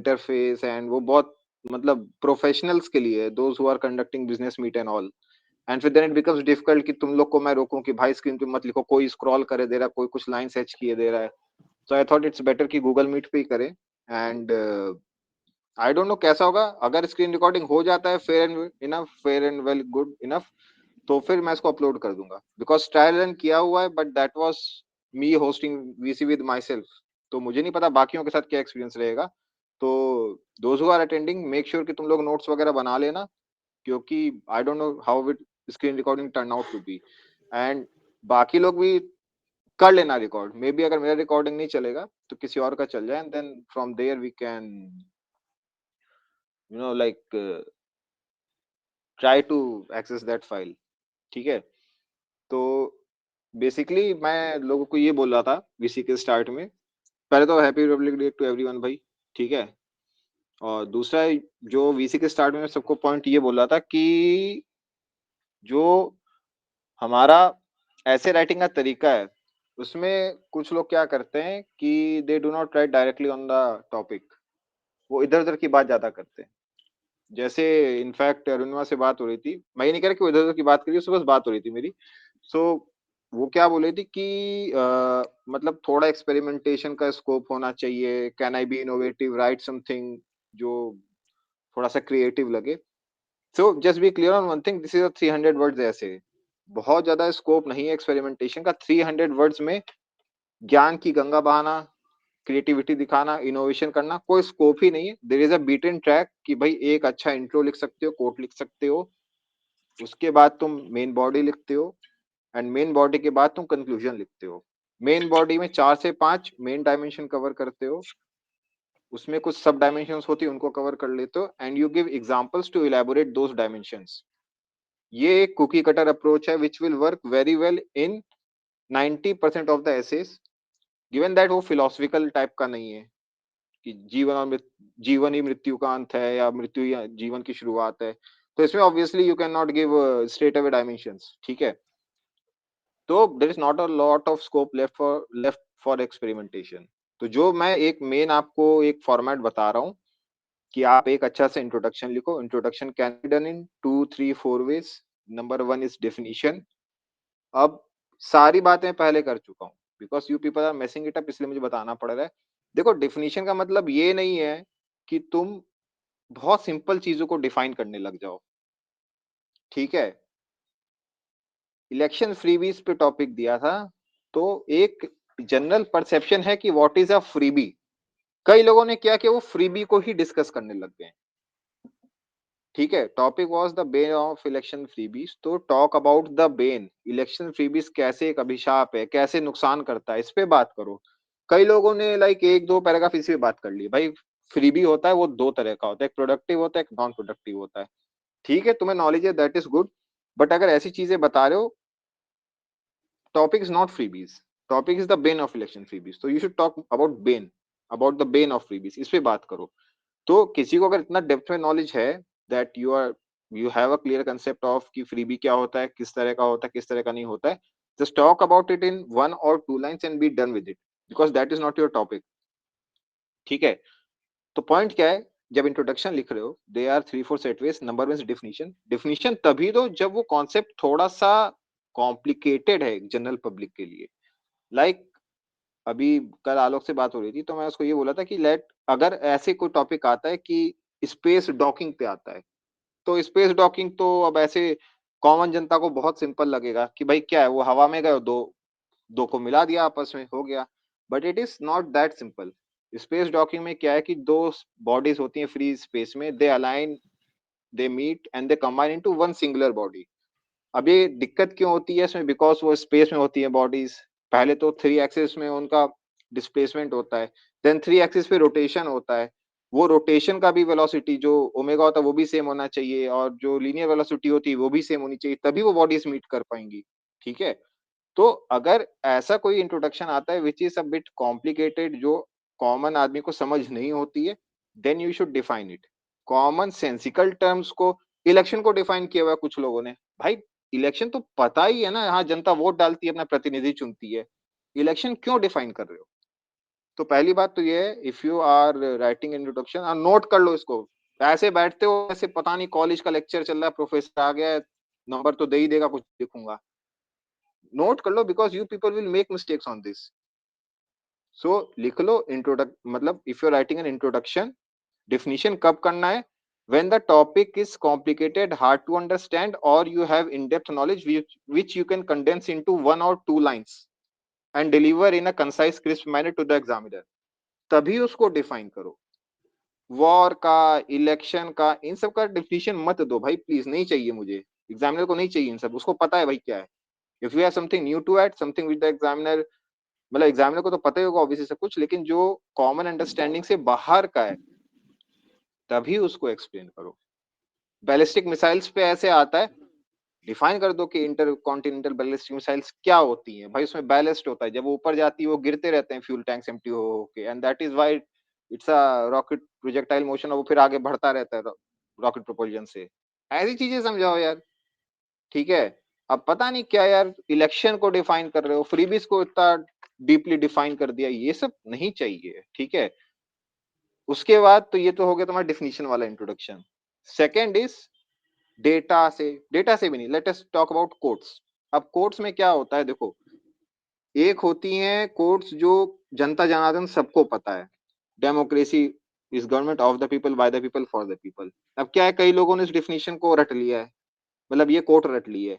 Interface and वो बहुत मतलब प्रोफेशनल्स के लिए है, those who are conducting business meet and all. And फिर देन इट बिकम्स डिफिकल्ट कि तुम लोग को मैं रोकूं कि भाई स्क्रीन पे मत लिखो, कोई स्क्रॉल करे दे रहा है, कोई कुछ लाइन सर्च किए दे रहा है। So I thought it's better कि गूगल मीट पे ही करें। एंड आई डोंट नो कैसा होगा, अगर स्क्रीन रिकॉर्डिंग हो जाता है fair and enough, fair and well good enough, तो फिर मैं इसको अपलोड कर दूंगा, बिकॉज ट्रायल रन किया हुआ है, but that was me hosting VC with my self. तो मुझे नहीं पता बाकियों के साथ क्या एक्सपीरियंस रहेगा। तो those who are attending, make sure कि तुम लोग नोट्स वगैरह बना लेना, क्योंकि I don't know how it screen recording turn out to be. And बाकी लोग भी कर लेना रिकॉर्ड, मे बी अगर मेरा रिकॉर्डिंग नहीं चलेगा तो किसी और का चल जाए, and then from there we can like try to access that file. ठीक है। तो बेसिकली मैं लोगों को ये बोल रहा था वीसी के स्टार्ट में, पहले तो happy Republic Day to everyone भाई। ठीक है। और दूसरा, जो वीसी के स्टार्ट में मैं सबको पॉइंट ये बोल रहा था कि जो हमारा ऐसे राइटिंग का तरीका है, उसमें कुछ लोग क्या करते हैं कि they do not right directly on the topic, वो इधर उधर की बात ज्यादा करते हैं। जैसे इनफैक्ट अरुणिमा से बात हो रही थी, मैं ये नहीं कह रहा कि वो इधर उधर की बात करी, उससे बस बात हो रही थी मेरी। सो वो क्या बोल रही थी कि मतलब थोड़ा एक्सपेरिमेंटेशन का स्कोप होना चाहिए, can I B innovative, right something जो थोड़ा सा क्रिएटिव लगे। So just be clear on one thing, this is a 300 words ऐसे, बहुत ज्यादा स्कोप नहीं है एक्सपेरिमेंटेशन का। 300 वर्ड्स में ज्ञान की गंगा बहाना, क्रिएटिविटी दिखाना, इनोवेशन करना, कोई स्कोप ही नहीं है। There is a beaten track कि भाई एक अच्छा इंट्रो लिख सकते हो, कोट लिख सकते हो, उसके बाद तुम मेन बॉडी लिखते हो, एंड मेन बॉडी के बाद तुम कंक्लूजन लिखते हो। मेन बॉडी में 4 से 5 मेन डायमेंशन कवर करते हो, उसमें कुछ सब डायमेंशंस होती है उनको कवर कर लेते हो, and you give examples to elaborate those dimensions. ये एक कुकी कटर अप्रोच है which will work very well in 90% of the cases, given that वो फिलोसफिकल टाइप का नहीं है कि जीवन ही मृत्यु का अंत है या मृत्यु ही जीवन की शुरुआत है। तो इसमें obviously you can not give straight away dimensions. ठीक है। तो there is not a lot of scope left for experimentation. तो जो मैं एक मेन आपको एक फॉर्मेट बता रहा हूँ कि आप एक अच्छा सा इंट्रोडक्शन लिखो। Introduction can be done in 2 3 4 ways. Number 1 is definition. अब सारी बातें पहले कर चुका हूँ, because you people are messing it up, इसलिए मुझे बताना पड़ रहा है। देखो, डेफिनेशन का मतलब ये नहीं है कि तुम बहुत सिंपल चीजों को डिफाइन करने लग जाओ। ठीक है। इलेक्शन फ्रीबीज पे टॉपिक दिया था, तो एक जनरल परसेप्शन है कि व्हाट इज अ फ्रीबी। कई लोगों ने क्या किया, वो फ्रीबी को ही डिस्कस करने लग गए। ठीक है। Topic was the ban of election freebies, तो talk about the ban, election freebies कैसे एक अभिशाप है, कैसे नुकसान करता है, इस पे बात करो। कई लोगों ने लाइक 1 2 पैराग्राफ इसी पे बात कर ली। भाई फ्रीबी होता है वो 2 तरह का होता है, एक प्रोडक्टिव होता है, एक नॉन प्रोडक्टिव होता है। ठीक है, तुम्हें नॉलेज है, दैट इज गुड। बट अगर ऐसी चीजें बता रहे हो, topic is not freebies, topic is the ban of election freebies, तो you should talk about ban, about the ban of freebies, इस पे बात करो। तो किसी को अगर इतना डेप्थ में नॉलेज है that you have a clear concept of कि फ्रीबी क्या होता है, किस तरह का होता है, किस तरह का नहीं होता है, just talk about it in 1 or 2 lines and be done with it, because that is not your topic. ठीक है। तो पॉइंट क्या है, जब इंट्रोडक्शन लिख रहे हो they are 3 4 set ways. Number 1 definition. Definition तभी दो जब वो कॉन्सेप्ट थोड़ा सा कॉम्प्लिकेटेड है जनरल पब्लिक के लिए। लाइक अभी कल आलोक से बात हो रही थी, तो मैं उसको ये बोला था कि लेट, अगर ऐसे कोई टॉपिक आता है कि स्पेस डॉकिंग पे आता है, तो स्पेस डॉकिंग तो अब ऐसे कॉमन जनता को बहुत सिंपल लगेगा कि भाई क्या है, वो हवा में गए, दो दो को मिला दिया, आपस में हो गया। But it is not that simple. Space docking में क्या है कि दो बॉडीज होती हैं फ्री स्पेस में, they align, they meet and they combine into one singular body. अब ये दिक्कत क्यों होती है इसमें, बिकॉज वो स्पेस में होती है बॉडीज। पहले तो 3 एक्सिस में उनका डिस्प्लेसमेंट होता है, देन 3 एक्सिस पे रोटेशन होता है। वो रोटेशन का भी वेलोसिटी जो ओमेगा होता है वो भी सेम होना चाहिए, और जो लीनियर वेलोसिटी होती है वो भी सेम होनी चाहिए, तभी वो बॉडीज मीट कर पाएंगी। ठीक है। तो अगर ऐसा कोई इंट्रोडक्शन आता है which is a bit complicated, जो कॉमन आदमी को समझ नहीं होती है, then you should define it. Common sensical terms को, इलेक्शन को डिफाइन किया हुआ है कुछ लोगों ने। भाई इलेक्शन तो पता ही है ना, यहाँ जनता वोट डालती है, अपना प्रतिनिधि चुनती है, इलेक्शन क्यों डिफाइन कर रहे हो? तो पहली बात तो ये है, if you are writing introduction, और नोट कर लो इसको। ऐसे बैठते हो ऐसे, पता नहीं कॉलेज का लेक्चर चल रहा है, प्रोफेसर आ गया है, नंबर तो दे ही देगा, कुछ लिखूंगा। नोट कर लो, because you people will make mistakes on this. So लिख लो इंट्रोडक्ट, मतलब if you writing an introduction, definition कब करना है? when the topic is complicated, hard to understand, or you have in-depth knowledge which you can condense into 1 or 2 lines and deliver in a concise crisp manner to the examiner, तभी उसको define करो। War का, election का, इन सब का definition मत दो भाई, प्लीज, नहीं चाहिए मुझे, एग्जामिनर को नहीं चाहिए इन सब, उसको पता है भाई क्या है। If you have something new to add, something with the examiner, मतलब एग्जामिनर को तो पता ही होगा ऑब्वियसली सब कुछ, लेकिन जो कॉमन अंडरस्टैंडिंग से बाहर का है, तभी उसको एक्सप्लेन करो। बैलिस्टिक मिसाइल्स पे ऐसे आता है, डिफाइन कर दो कि इंटर कॉन्टिनेंटल बैलिस्टिक मिसाइल्स क्या होती हैं भाई। उसमें बैलिस्ट होता है, जब वो ऊपर जाती है वो गिरते रहते हैं फ्यूल टैंक्स एम्प्टी हो के, and that is why it's a rocket projectile motion, और वो फिर आगे बढ़ता रहता है रॉकेट प्रोपल्जन से। ऐसी चीजें समझाओ यार, ठीक है। अब पता नहीं क्या यार, इलेक्शन को डिफाइन कर रहे हो, फ्रीबीज को इतना डीपली डिफाइन कर दिया, ये सब नहीं चाहिए, ठीक है। उसके बाद तो ये तो हो गया तुम्हारा डिफिनीशन वाला इंट्रोडक्शन। सेकेंड इज डेटा से भी नहीं, let us talk about quotes. अब कोट्स में क्या होता है, देखो, एक होती हैं कोट्स जो जनता जनार्दन सबको पता है, democracy is government of the people, by the people, for the people. अब क्या है, कई लोगों ने इस डिफिनेशन को रट लिया है, मतलब ये कोट रट ली है,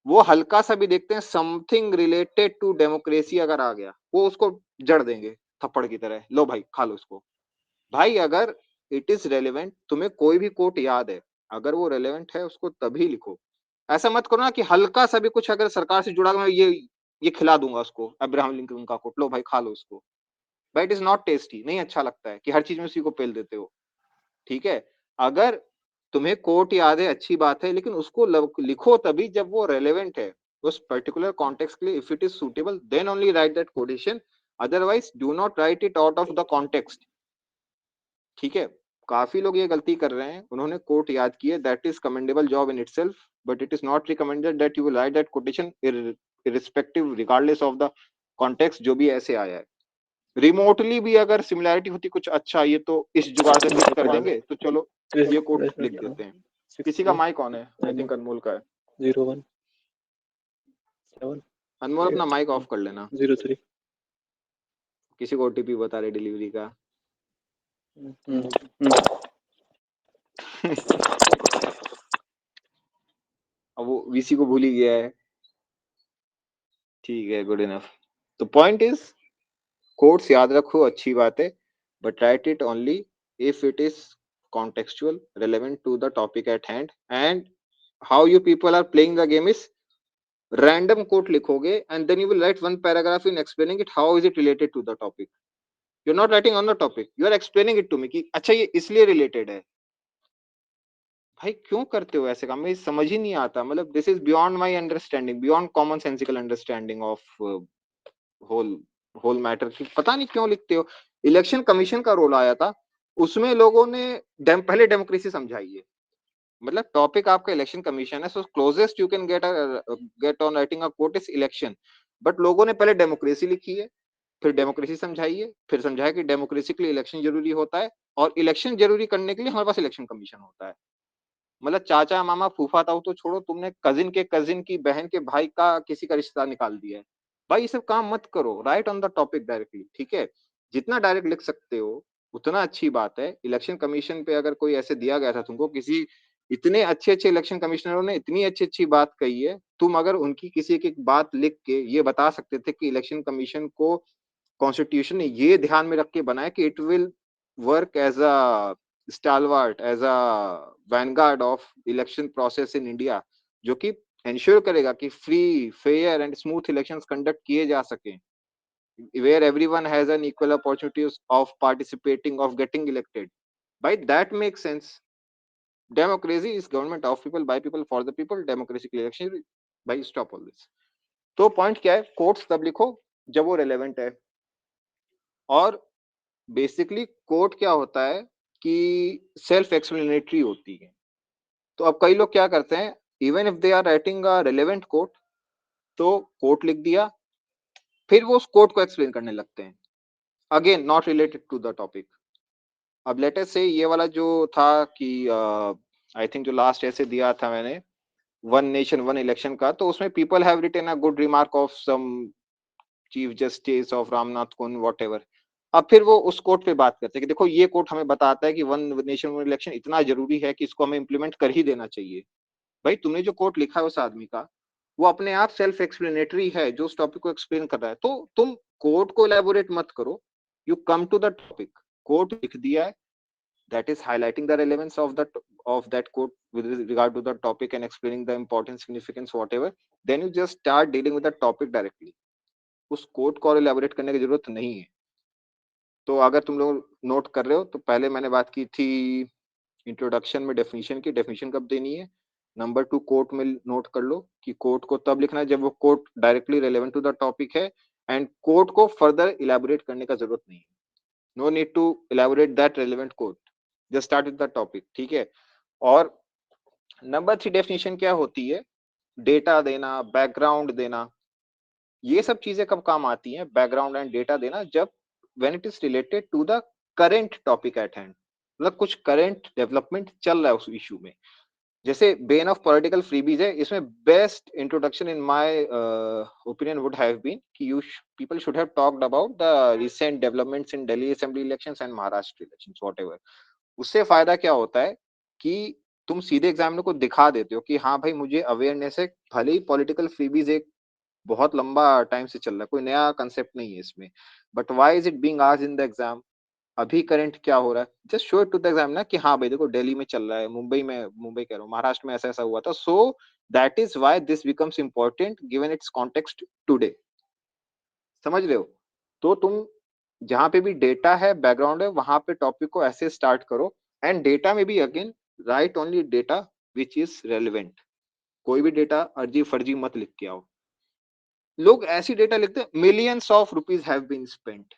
वो हल्का सा भी देखते हैं समथिंग रिलेटेड टू डेमोक्रेसी अगर आ गया, वो उसको जड़ देंगे थप्पड़ की तरह, लो भाई खा लो इसको। भाई अगर इट इज रेलिवेंट, तुम्हें कोई भी कोट याद है, अगर वो रेलिवेंट है उसको तभी लिखो। ऐसा मत करो ना कि हल्का सा भी कुछ अगर सरकार से जुड़ा, मैं ये खिला दूंगा उसको, अब्राहम लिंकन का कोट, लो भाई खा लो इसको। भाई इट इज नॉट टेस्टी, नहीं अच्छा लगता है कि हर चीज में उसी को पेल देते हो, ठीक है। अगर तुम्हें कोट याद है अच्छी बात है, लेकिन उसको लिखो तभी जब वो रेलेवेंट है उस पर्टिकुलर कॉन्टेक्स्ट के लिए। If it is suitable then only write that quotation, otherwise do not write it out of the context, ठीक है। काफी लोग ये गलती कर रहे हैं, उन्होंने कोट याद किए, that is commendable job in itself, but it is not recommended that you will write that quotation irrespective regardless of the context जो भी ऐसे आया है। रिमोटली भी अगर सिमिलैरिटी होती कुछ, अच्छा ये तो इस जुगाड़ से फिट कर देंगे, तो चलो ये कोट लिख देते हैं। किसी का माइक ऑन है, आई थिंक अनमोल का है। 01 अनमोल अपना माइक ऑफ कर लेना। 03 किसी को ओटीपी बता रहे डिलीवरी का। अब वो वीसी को भूल ही गया है, ठीक है, गुड इनफ। तो पॉइंट इज, कोट्स याद रखो, अच्छी बात है, but right it only if it is contextual, relevant to the topic at hand, and how you people are playing the game is random quote लिखोगे and then you will write one paragraph in explaining it, how is it related to the topic. You're not writing on the topic, you are explaining it to me कि अच्छा ये इसलिए related है। भाई क्यों करते हो ऐसे काम, मुझे समझ ही नहीं आता, मतलब this is beyond my understanding, beyond common sensical understanding of whole whole matter की, पता नहीं क्यों लिखते हो। इलेक्शन कमीशन का रोल आया था, उसमें लोगों ने पहले डेमोक्रेसी समझाई है, मतलब टॉपिक आपका इलेक्शन कमीशन है, so closest you can get on writing a quote is election, but लोगों ने पहले डेमोक्रेसी लिखी है, फिर डेमोक्रेसी समझाई है, फिर समझाया कि डेमोक्रेसी के लिए इलेक्शन जरूरी होता है, और इलेक्शन जरूरी करने के लिए हमारे पास इलेक्शन कमीशन होता है। मतलब चाचा मामा फूफा ताऊ तो छोड़ो, तुमने कजिन के कजिन की बहन के भाई का किसी का रिश्ता निकाल दिया है। भाई ये सब काम मत करो, right on the topic directly, ठीक है। जितना डायरेक्ट लिख सकते हो उतना अच्छी बात है। इलेक्शन कमीशन पे अगर कोई ऐसे दिया गया था तुमको, किसी इतने अच्छे अच्छे इलेक्शन कमिश्नरों ने इतनी अच्छी अच्छी बात कही है, तुम अगर उनकी किसी एक बात लिख के ये बता सकते थे कि इलेक्शन कमीशन को कॉन्स्टिट्यूशन ने ये ध्यान में रख के बनाया कि it will work as a stalwart, as a vanguard of election process in India, जो कि इंश्योर करेगा कि free fair and smooth elections conduct किए जा सके, where everyone has an equal opportunities of participating, of getting elected. By that makes sense. Democracy is government of people, by people, for the people. Democracy के election भाई stop all this. तो point क्या है, quotes तब लिखो जब वो relevant है। और बेसिकली कोट क्या होता है कि सेल्फ एक्सप्लेनेटरी होती है। तो अब कई लोग क्या करते हैं, even if they are writing a relevant quote, तो कोट लिख दिया, फिर वो उस कोट को एक्सप्लेन करने लगते हैं। Again not related to the topic. अब लेट अस से ये वाला जो था कि आई थिंक जो लास्ट ऐसे दिया था मैंने, वन नेशन वन इलेक्शन का, तो उसमें people have written a good remark of some chief justice of Ramnath Kovind whatever. अब फिर वो उस कोर्ट पे बात करते हैं कि देखो ये कोर्ट हमें बताता है कि वन नेशन वन इलेक्शन इतना जरूरी है कि इसको हमें इम्प्लीमेंट कर ही देना चाहिए। भाई तुमने जो कोट लिखा है उस आदमी का, वो अपने आप सेल्फ एक्सप्लेनेटरी है जो उस टॉपिक को एक्सप्लेन कर रहा है, तो तुम कोर्ट को एलेबोरेट मत करो, you come to the topic. Quote लिख दिया है, that is highlighting the relevance of that quote with regard to the topic and explaining the important significance whatever, then you just start dealing with the topic directly। उस coat को elaborate करने की जरूरत नहीं है। तो अगर तुम लोग नोट कर रहे हो तो पहले मैंने बात की थी इंट्रोडक्शन में डेफिनेशन की, डेफिनेशन कब देनी है। नंबर टू, कोट में नोट कर लो कि कोट को तब लिखना है जब वो quote directly relevant to the topic है, एंड कोट को फर्दर इलेबोरेट करने का जरूरत नहीं है। No need to elaborate that relevant quote, just start with the topic, ठीक है। और नंबर थ्री डेफिनेशन क्या होती है, डेटा देना, बैकग्राउंड देना। ये सब चीजें कब काम आती हैं, बैकग्राउंड एंड डेटा देना, जब when it is related to the current topic at hand, मतलब कुछ करेंट डेवलपमेंट चल रहा है उस इशू में। जैसे बेन ऑफ पॉलिटिकल फ्रीबीज है, इसमें best introduction in my opinion would have been कि you people should have talked about the recent developments in Delhi assembly elections and Maharashtra elections whatever. उससे फायदा क्या होता है कि तुम सीधे एग्जामिनर को दिखा देते हो कि हाँ भाई मुझे अवेयरनेस है, भले ही पॉलिटिकल फ्रीबीज एक बहुत लंबा टाइम से चल रहा है, कोई नया कंसेप्ट नहीं है इसमें, but why is it being asked in the exam, अभी करंट क्या हो रहा है, just show it to the examiner कि हाँ भाई देखो दिल्ली में चल रहा है, मुंबई कह रहा हूँ, महाराष्ट्र में ऐसा ऐसा हुआ था, so that is why this becomes important given it's context today. समझ रहे हो। तो तुम जहां पे भी डेटा है, बैकग्राउंड है, वहां पे टॉपिक को ऐसे स्टार्ट करो, एंड डेटा में भी again right only data which is relevant. कोई भी डेटा अर्जी फर्जी मत लिख के आओ। लोग ऐसी डेटा लिखते हैं, millions of rupees have been spent.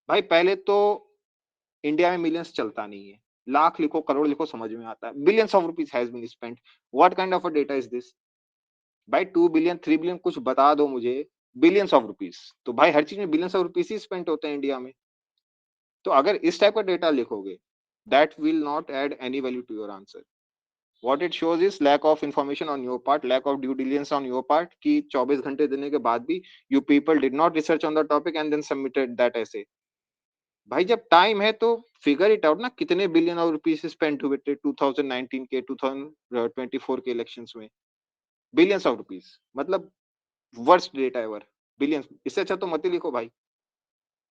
भाई पहले तो इंडिया में मिलियंस चलता नहीं है, लाख लिखो करोड़ लिखो समझ में आता है, billions of rupees has been spent, what kind of a data is this. भाई 2 बिलियन 3 बिलियन कुछ बता दो मुझे, बिलियंस ऑफ रुपीज, तो भाई हर चीज में billions of rupees he spend होते हैं इंडिया में। तो अगर इस टाइप का डेटा लिखोगे, that will not add any value to your answer. What it shows is lack of information on your part, lack of due diligence on your part, कि 24 घंटे देने के बाद भी you people did not research on the topic and then submitted that ऐसे। भाई जब time है तो फिगर इट आउट ना, कितने बिलियन ऑफ रुपीस स्पेंड हुए थे 2019 के 2024 के इलेक्शंस में, बिलियंस ऑफ रुपीस, मतलब वर्स्ट डेटा एवर, बिलियंस। इससे अच्छा तो मत ही लिखो भाई,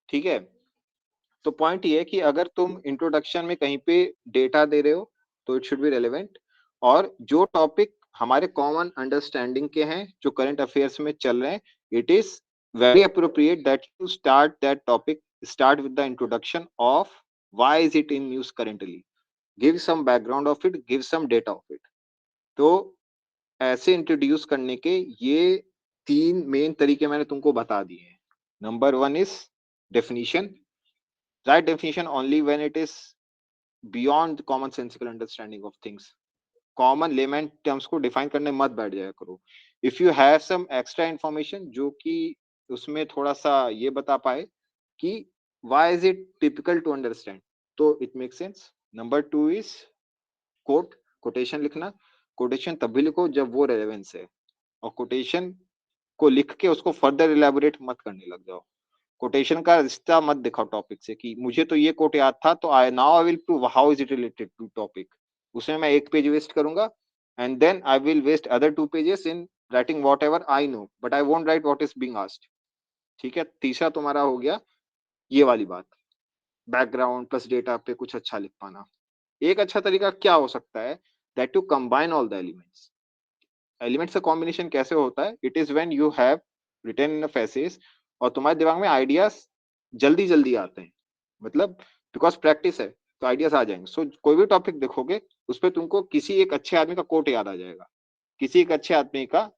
ठीक है। तो पॉइंट ये है कि अगर तुम इंट्रोडक्शन में कहीं पे डेटा दे रहे हो तो इट शुड बी रेलेवेंट, और जो टॉपिक हमारे कॉमन अंडरस्टैंडिंग के हैं, जो करंट अफेयर्स में चल रहे हैं, it is very appropriate that you start that topic, start with the introduction of why is it in news currently, give some background of it, give some data of it. तो ऐसे introduce करने के ये तीन main तरीके मैंने तुमको बता दिए हैं। Number one is definition, write definition only when it is beyond common sensical understanding of things. Common layman terms को डिफाइन करने मत बैठ जाया करो। If you have some extra information जो कि उसमें थोड़ा सा ये बता पाए कि why is it typical to understand, तो it make sense. Number two is quote, quotation लिखना। कोटेशन तभी लिखो जब वो रेलेवेंस है, और कोटेशन को लिख के उसको फर्दर इलेबोरेट मत करने लग जाओ। कोटेशन का रिश्ता मत दिखाओ टॉपिक से कि मुझे तो ये कोट याद था तो I will prove how is it related to topic. उसमें मैं एक पेज वेस्ट करूंगा, and then I will waste other 2 pages in writing whatever I know, but I won't write what is being asked. ठीक है, तीसरा तुम्हारा हो गया ये वाली बात, बैकग्राउंड प्लस डेटा पे कुछ अच्छा लिख पाना। एक अच्छा तरीका क्या हो सकता है, that to combine all the elements. Elements का कॉम्बिनेशन कैसे होता है, it is when you have written in a phases, और तुम्हारे दिमाग में आइडियाज जल्दी जल्दी आते हैं, मतलब बिकॉज प्रैक्टिस है तो आइडियाज आ जाएंगे। सो कोई भी टॉपिक देखोगे उस पर तुमको किसी एक अच्छे आदमी का कोट याद आ जाएगा, किसी एक अच्छे आदमी का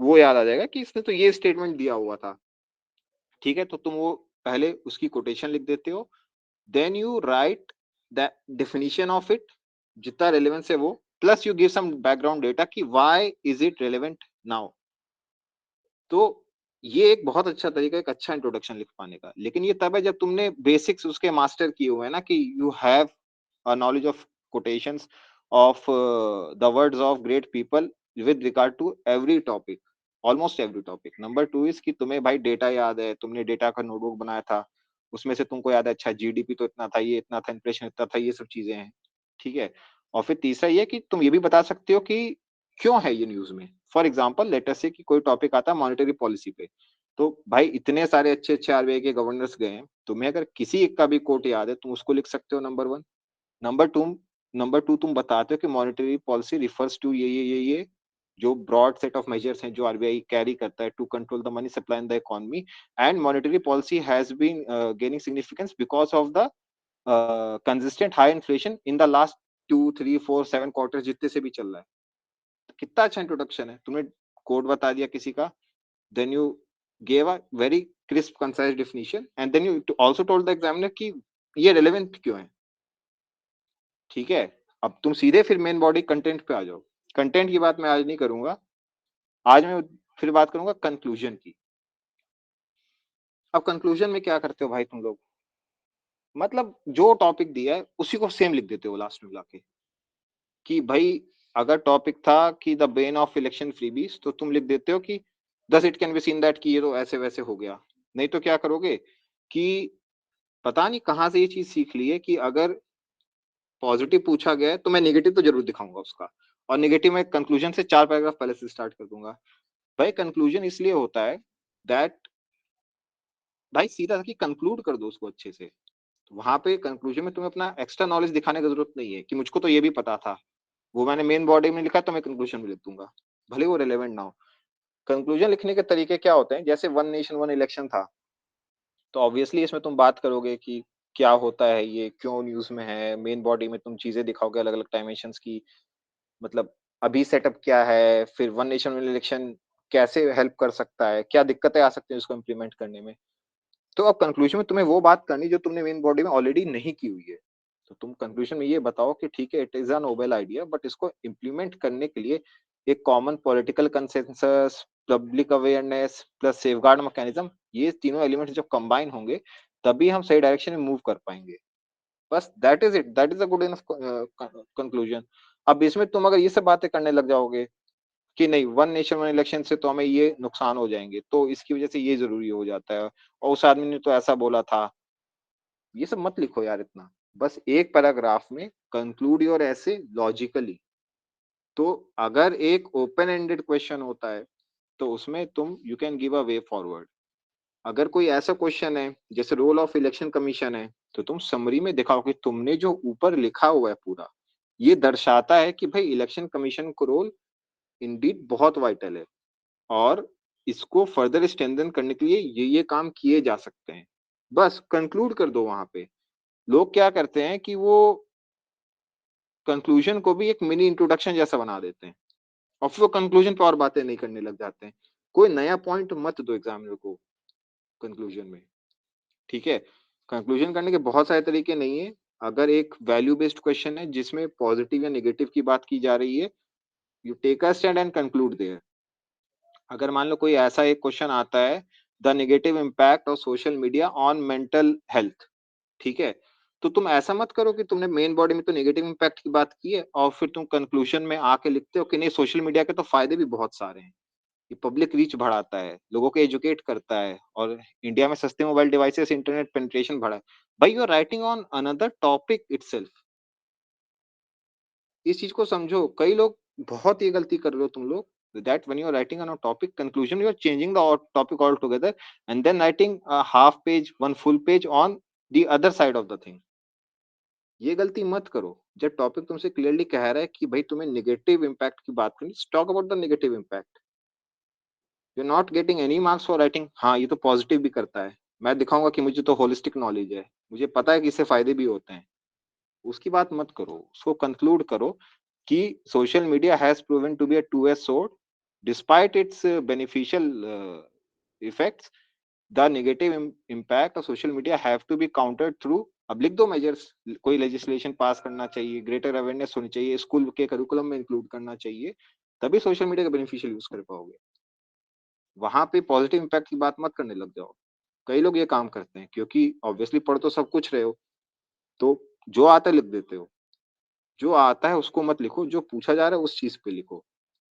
वो याद आ जाएगा कि इसने तो ये स्टेटमेंट दिया हुआ था। ठीक है, तो तुम वो पहले उसकी कोटेशन लिख देते हो, then you write the definition of it, जितना रेलेवेंस है वो, plus you give some background data कि why is it relevant now. तो ये एक बहुत अच्छा तरीका है, एक अच्छा इंट्रोडक्शन लिख पाने का। लेकिन ये तब है जब तुमने बेसिक्स उसके मास्टर किए हुए हैं ना, कि you have a knowledge of quotations of the words of great people with regard to every topic, almost every topic. Number 2 is कि तुम्हें भाई डेटा याद है, तुमने डेटा का नोटबुक बनाया था, उसमें से तुमको याद है अच्छा जीडीपी तो इतना था, ये इतना था, इन्फ्लेशन इतना था, ये सब चीज़ें हैं, ठीक है? और फिर तीसरा ये कि तुम ये भी बता सकते हो कि क्यों है ये न्यूज़ में। फॉर एग्ज़ाम्पल लेट अस से कि कोई टॉपिक आता है मॉनेटरी पॉलिसी पे, तो भाई इतने सारे अच्छे-अच्छे आरबीआई के गवर्नर्स गए हैं, तुम्हें अगर किसी एक का भी कोट याद है, तुम उसको लिख सकते हो नंबर 1। नंबर 2 नंबर 2 तुम बताते हो कि मॉनेटरी पॉलिसी रिफर्स टू ये, जो ब्रॉड सेट ऑफ मेजर्स हैं जो आरबीआई कैरी करता है to control the money supply in the economy, and monetary policy has been gaining significance because of the consistent high inflation in the last 2, 3, 4, 7 quarters जितने से भी चल रहा है। तो कितना अच्छा इंट्रोडक्शन है। तुमने कोड बता दिया किसी का, then you gave a very crisp concise definition and then you also told the examiner कि ये relevant क्यों है, ठीक है? अब तुम सीधे फिर मेन बॉडी कंटेंट पे आ जाओ। कंटेंट की बात मैं आज नहीं करूंगा, आज मैं फिर बात करूंगा कंक्लूजन की। अब कंक्लूजन में क्या करते हो भाई तुम लोग, मतलब जो टॉपिक दिया है उसी को सेम लिख देते हो लास्ट में बुला कि भाई अगर टॉपिक था कि the ban of election freebies, तो तुम लिख देते हो कि thus it can be seen that कि ये तो ऐसे वैसे हो गया। नहीं तो क्या करोगे कि पता नहीं कहाँ से ये चीज सीख ली है कि अगर पॉजिटिव पूछा गया है तो मैं नेगेटिव तो जरूर दिखाऊंगा उसका, और नेगेटिव में कंक्लूजन से 4 पैराग्राफ पहले से स्टार्ट कर दूंगा। भाई कंक्लूजन इसलिए होता है दैट भाई सीधा कि कंक्लूड कर दो उसको अच्छे से। तो वहां पे कंक्लूजन में तुम्हें अपना एक्स्ट्रा नॉलेज दिखाने की जरूरत नहीं है कि मुझको तो ये भी पता था, वो मैंने मेन बॉडी में लिखा तो मैं कंक्लूजन में लिख दूंगा, भले वो रिलेवेंट ना हो। कंक्लूजन लिखने के तरीके क्या होते हैं, जैसे वन नेशन वन इलेक्शन था, तो ऑब्वियसली इसमें तुम बात करोगे कि क्या होता है ये, क्यों न्यूज़ में है, मेन बॉडी में तुम चीज़ें दिखाओगे अलग-अलग डायमेंशंस की, मतलब अभी सेटअप क्या है, फिर वन नेशन वन इलेक्शन कैसे हेल्प कर सकता है, क्या दिक्कतें आ सकती हैं उसको इम्प्लीमेंट करने में। तो अब कंक्लूजन में तुम्हें वो बात करनी जो तुमने मेन बॉडी में ऑलरेडी नहीं की हुई है। तो तुम कंक्लूजन में ये बताओ कि ठीक है it is a Nobel idea, but इसको इम्प्लीमेंट करने के लिए एक common political consensus, public awareness plus safeguard mechanism, ये तीनों एलिमेंट्स जब कंबाइन होंगे तभी हम सही डायरेक्शन में मूव कर पाएंगे। बस that is it, that is a good enough conclusion. अब इसमें तुम अगर ये सब बातें करने लग जाओगे कि नहीं वन नेशन वन इलेक्शन से तो हमें ये नुकसान हो जाएंगे, तो इसकी वजह से ये जरूरी हो जाता है, और उस आदमी ने तो ऐसा बोला था, ये सब मत लिखो यार इतना। बस एक पैराग्राफ में कंक्लूड योर ऐसे लॉजिकली। तो अगर एक ओपन एंडेड क्वेश्चन होता है तो उसमें तुम you can give a way forward. अगर कोई ऐसा क्वेश्चन है जैसे रोल ऑफ इलेक्शन कमीशन है, तो तुम समरी में दिखाओ कि तुमने जो ऊपर लिखा हुआ है पूरा, ये दर्शाता है कि भाई इलेक्शन कमीशन का रोल इंडीड बहुत वाइटल है, और इसको फर्दर स्ट्रेंथन करने के लिए ये काम किए जा सकते हैं। बस कंक्लूड कर दो वहां पे। लोग क्या करते हैं कि वो कंक्लूजन को भी एक मिनी इंट्रोडक्शन जैसा बना देते हैं, और फिर वो कंक्लूजन पे और बातें नहीं करने लग जाते हैं। कोई नया पॉइंट मत दो एग्जामिनर को कंक्लूजन में, ठीक है? कंक्लूजन करने के बहुत सारे तरीके नहीं है। अगर एक वैल्यू बेस्ड क्वेश्चन है जिसमें पॉजिटिव या नेगेटिव की बात की जा रही है, you take a stand and conclude there. अगर मान लो कोई ऐसा एक क्वेश्चन आता है, the negative impact of social media on mental health, ठीक है? तो तुम ऐसा मत करो कि तुमने मेन बॉडी में तो नेगेटिव इम्पैक्ट की बात की है और फिर तुम कंक्लूजन में आके लिखते हो कि नहीं सोशल मीडिया के तो फायदे भी बहुत सारे हैं। ये पब्लिक रीच बढ़ाता है, लोगों को एजुकेट करता है, और इंडिया में सस्ते मोबाइल डिवाइसेस इंटरनेट पेनिट्रेशन बढ़ा है। भाई you are writing on another topic itself. इस चीज को समझो, कई लोग बहुत ये गलती कर रहे हो तुम लोग, that when you are writing on a topic conclusion you are changing the topic altogether and then writing a half page one full page on the other side of the thing। ये गलती मत करो। जब topic तुमसे clearly कह रहा है कि भाई तुम्हें नेगेटिव इम्पैक्ट की बात करनी, talk about the negative impact. You are not getting any marks for writing हाँ ये तो पॉजिटिव भी करता है, मैं दिखाऊंगा कि मुझे तो होलिस्टिक नॉलेज है, मुझे पता है कि इससे फायदे भी होते हैं। उसकी बात मत करो, उसको कंक्लूड करो कि social media has proven to be a two edge sword, despite its beneficial effects, the negative impact of social media have to be countered through. अब लिख दो मेजर्स, कोई लेजिस्लेशन पास करना चाहिए, ग्रेटर अवेयरनेस होनी चाहिए, स्कूल के करिकुलम में इंक्लूड करना चाहिए, तभी सोशल मीडिया का बेनिफिशियल यूज कर पाओगे। वहां पे पॉजिटिव इम्पैक्ट की बात मत करने लग जाओ। कई लोग ये काम करते हैं क्योंकि ऑब्वियसली पढ़ तो सब कुछ रहे हो, तो जो आता है लिख देते हो। जो आता है उसको मत लिखो, जो पूछा जा रहा है उस चीज पे लिखो।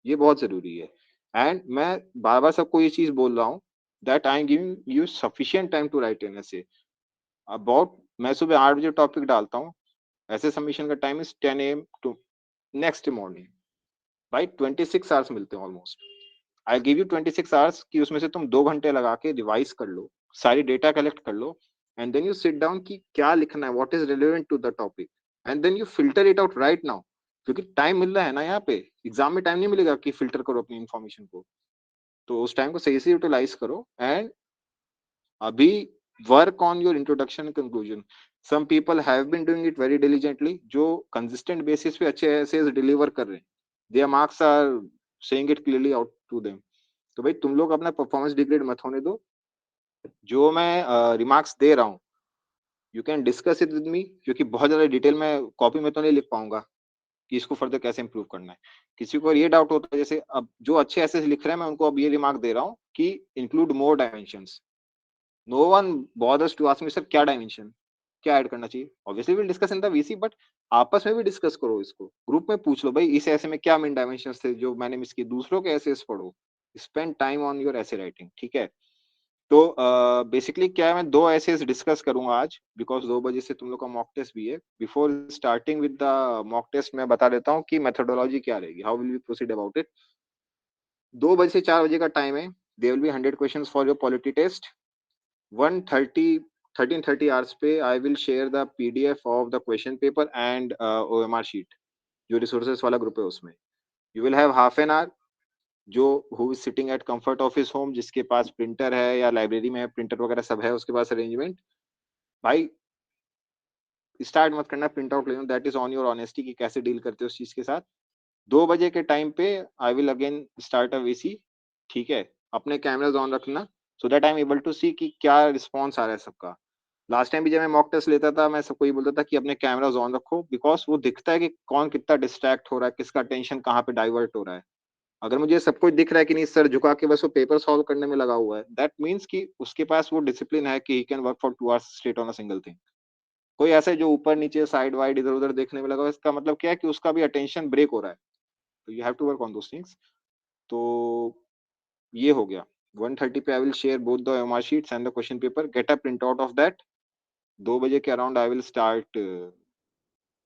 ये बहुत जरूरी है। एंड मैं बार बार सबको ये चीज बोल रहा हूँ that I am giving you sufficient time to write an essay about. मैं सुबह 8 बजे टॉपिक डालता हूँ, ऐसे सबमिशन का time is 10 AM to next morning. भाई 26 आवर्स मिलते हैं almost. I give you 26 hours कि उसमें से तुम 2 घंटे लगा के रिवाइज कर लो, सारी डेटा कलेक्ट कर लो, and then you sit down कि क्या लिखना है, what is relevant to the topic, and then you filter it out right now. क्योंकि टाइम मिल रहा है ना यहाँ पे, एग्जाम में टाइम नहीं मिलेगा कि फिल्टर करो अपनी इन्फॉर्मेशन को। तो उस टाइम को सही से यूटिलाइज करो एंड अभी work on your introduction conclusion. Some people have been doing it very diligently, जो कंसिस्टेंट बेसिस पे अच्छे ऐसे डिलीवर कर रहे हैं। Their marks are saying it clearly out to them. तो भाई तुम लोग अपना परफॉर्मेंस डिग्रेड मत होने दो। जो मैं रिमार्क्स दे रहा हूँ you can discuss it with me, क्योंकि बहुत ज्यादा डिटेल में कॉपी में तो नहीं लिख पाऊंगा कि इसको फर्दर कैसे इंप्रूव करना है। किसी को ये डाउट होता है, जैसे अब जो अच्छे ऐसे लिख रहे हैं मैं उनको अब ये रिमार्क दे रहा हूँ कि include more dimensions. No one bothers to ask me sir क्या डायमेंशन, क्या ऐड करना चाहिए। Obviously will discuss in the VC, but आपस में भी डिस्कस करो इसको, ग्रुप में पूछ लो भाई इस ऐसे में क्या मेन डायमेंशंस थे जो मैंने मिस किए। दूसरों के ऐसे पढ़ो, स्पेंड टाइम ऑन योर ऐसे राइटिंग, ठीक है। तो बेसिकली क्या है, मैं 2 ऐसे डिस्कस करूंगा आज, बिकॉज 2 बजे से तुम लोग का मॉक टेस्ट भी है। Before starting with the mock test मैं बता देता हूँ कि मेथोडोलॉजी क्या रहेगी, how will we proceed about it. 2 बजे से 4 बजे का टाइम है। They will be 100 question for your polity test. 1:30 13:30 hours पे I will share the PDF of the question paper and OMR sheet, जो रिसोर्सेस वाला ग्रुप है उसमें। You will have half an hour, जो who is sitting at comfort of his home, जिसके पास printer है या library में प्रिंटर वगैरह सब है उसके पास अरेंजमेंट, भाई स्टार्ट मत करना, प्रिंट आउट लेना। That is on your honesty कि कैसे डील करते हो उस चीज के साथ। 2 बजे के टाइम पे I will again start a VC, ठीक है। अपने कैमराज ऑन रखना so that I am able to see कि क्या रिस्पॉन्स आ रहा है सबका। लास्ट टाइम भी जब मैं मॉक टेस्ट लेता था मैं सबको ये बोलता था कि अपने कैमराज ऑन रखो, बिकॉज वो दिखता है कि कौन कितना डिस्ट्रैक्ट हो रहा है, किसका टेंशन कहाँ पे डाइवर्ट हो रहा है। अगर मुझे सब कुछ दिख रहा है कि नहीं सर झुका के बस वो पेपर सॉल्व करने में लगा हुआ है, दैट मीन्स कि उसके पास वो डिसिप्लिन है कि he can work for 2 hours straight on a single thing. कोई ऐसा है जो ऊपर नीचे साइड वाइड इधर उधर देखने में लगा हुआ है, इसका मतलब क्या है कि उसका भी अटेंशन ब्रेक हो रहा है। तो you have to work on those things. तो ये हो गया। 1:30 पे I will share both the MR sheets and the question paper, get a print out of that. 2 बजे के around I will start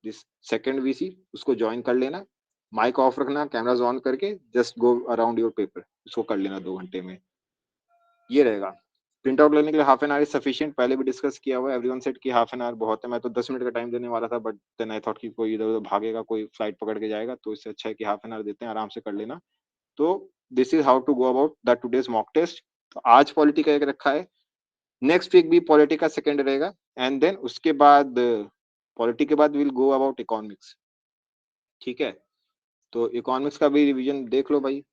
this second VC, उसको join कर लेना। माइक ऑफ रखना, कैमराज ऑन करके just go around your paper, उसको कर लेना 2 घंटे में। ये रहेगा। प्रिंट आउट लेने के लिए half an our is sufficient, पहले भी डिस्कस किया हुआ है। एवरीवन सेड कि हाफ एन आवर बहुत है। मैं तो 10 मिनट का टाइम देने वाला था, बट देन आई थॉट कि कोई इधर उधर भागेगा, कोई फ्लाइट पकड़ के जाएगा, तो इससे अच्छा है कि हाफ एन आवर देते हैं, आराम से कर लेना। तो this is how to go about the today's mock test. तो आज पॉलिटी का एक रखा है, नेक्स्ट वीक भी पॉलिटी का सेकंड रहेगा, एंड देन उसके बाद पॉलिटी के बाद विल गो अबाउट इकोनॉमिक्स, ठीक है। तो इकोनॉमिक्स का भी रिवीजन देख लो भाई,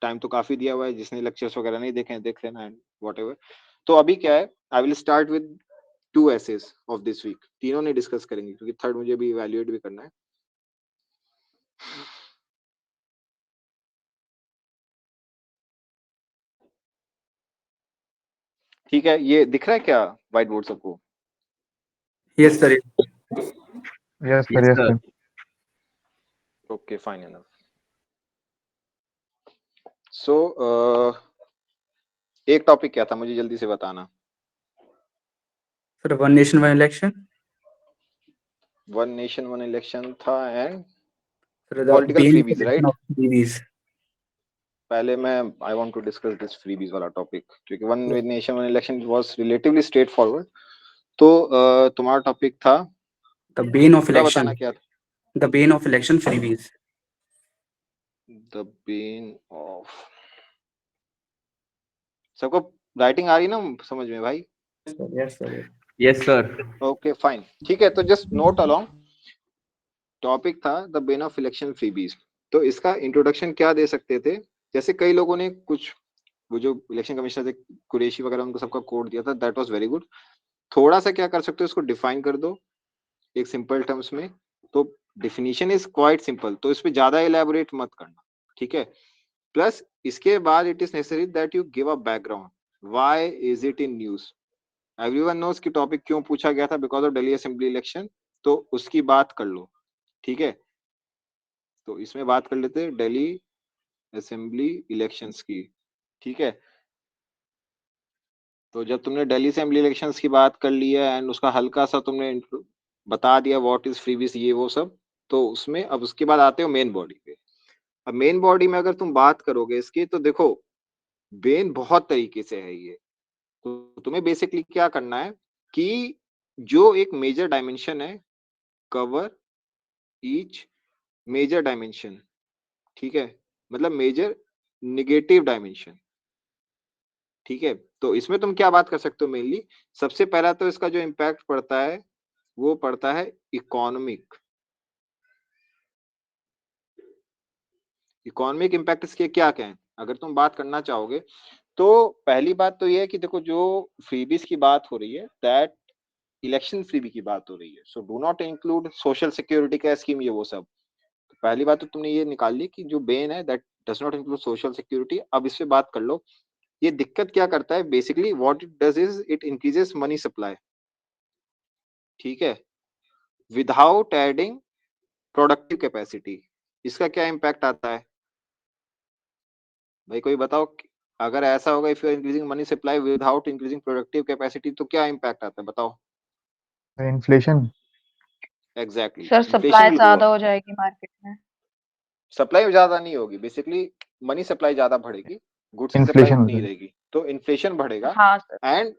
टाइम तो काफी दिया हुआ है। जिसने लेक्चर्स वगैरह नहीं देखे हैं देख लेना एंड व्हाटएवर। तो अभी क्या है, I will start with 2 essays of this week. तीनों नहीं डिस्कस करेंगे क्योंकि थर्ड मुझे भी इवैल्यूएट भी करना है। ठीक है, ये दिख रहा है क्या व्हाइट बोर्ड सबको? Yes, sir. Yes, sir. Yes, Yes, sir. sir. Okay fine enough. So एक टॉपिक क्या था मुझे जल्दी से बताना। Sir, one nation, one election. One nation one election था and Sir, the political bane of freebies, election right. of freebies. पहले मैं I want to discuss this freebies वाला टॉपिक, क्योंकि one nation one election was relatively straightforward. तो तुम्हारा topic था, The bane of पूरा बताना election. क्या था। The bane of election freebies. The ban of, सबको राइटिंग आ रही ना समझ में भाई? Yes, sir. Yes, sir. Okay fine, ठीक है। तो जस्ट नोट अलोंग, टॉपिक था the ban of election freebies. तो इसका इंट्रोडक्शन क्या दे सकते थे, जैसे कई लोगों ने कुछ, वो जो इलेक्शन कमिश्नर थे कुरैशी वगैरह, उनको सबका कोड दिया था, दैट वाज वेरी गुड। थोड़ा सा क्या कर सकते हो, इसको डिफाइन कर दो एक सिंपल टर्म्स में। तो डिफिनीशन इज क्वाइट सिंपल, तो इस पे ज्यादा इलेबोरेट मत करना, ठीक है। प्लस इसके बाद it is necessary that you give a background, why is it in news. Everyone knows कि टॉपिक क्यों पूछा गया था, because of Delhi assembly election, तो उसकी बात कर लो, ठीक है। तो इसमें बात कर लेते हैं दिल्ली असेंबली इलेक्शंस की, ठीक है। तो जब तुमने दिल्ली असेंबली इलेक्शंस की बात कर ली है एंड उसका हल्का सा तुमने बता दिया व्हाट इज फ्रीबीज ये वो सब, तो उसमें अब उसके बाद आते हो मेन बॉडी पे। अब मेन बॉडी में अगर तुम बात करोगे इसकी, तो देखो मेन बहुत तरीके से है ये। तो तुम्हें बेसिकली क्या करना है कि जो एक मेजर डायमेंशन है, कवर ईच मेजर डायमेंशन, ठीक है, मतलब मेजर निगेटिव डायमेंशन, ठीक है। तो इसमें तुम क्या बात कर सकते हो मेनली, सबसे पहला तो इसका जो इम्पैक्ट पड़ता है वो पड़ता है इकोनॉमिक। इकोनॉमिक इम्पैक्ट इसके क्या क्या है अगर तुम बात करना चाहोगे, तो पहली बात तो ये है कि देखो जो फ्रीबीज की बात हो रही है, दैट इलेक्शन फ्रीबी की बात हो रही है, so do not include social security का स्कीम ये वो सब। तो पहली बात तो तुमने ये निकाल ली कि जो बेन है that does not include social security. अब इससे बात कर लो, ये दिक्कत क्या करता है, basically what it does is it increases money supply, ठीक है, विदाउट एडिंग प्रोडक्टिव कैपेसिटी। इसका क्या इम्पैक्ट आता है भाई, कोई बताओ। अगर ऐसा होगा if you are increasing money supply without increasing productive capacity, तो क्या इम्पैक्ट आता है बताओ। Inflation. Exactly sir inflation supply will go ज्यादा अप। हो जाएगी मार्केट में। सप्लाई ज्यादा नहीं होगी, बेसिकली मनी सप्लाई ज्यादा बढ़ेगी, गुड्स की सप्लाई इन्फ्लेशन हो उतनी ही जाएगा। रहेगी, तो इन्फ्लेशन बढ़ेगा। हाँ sir. And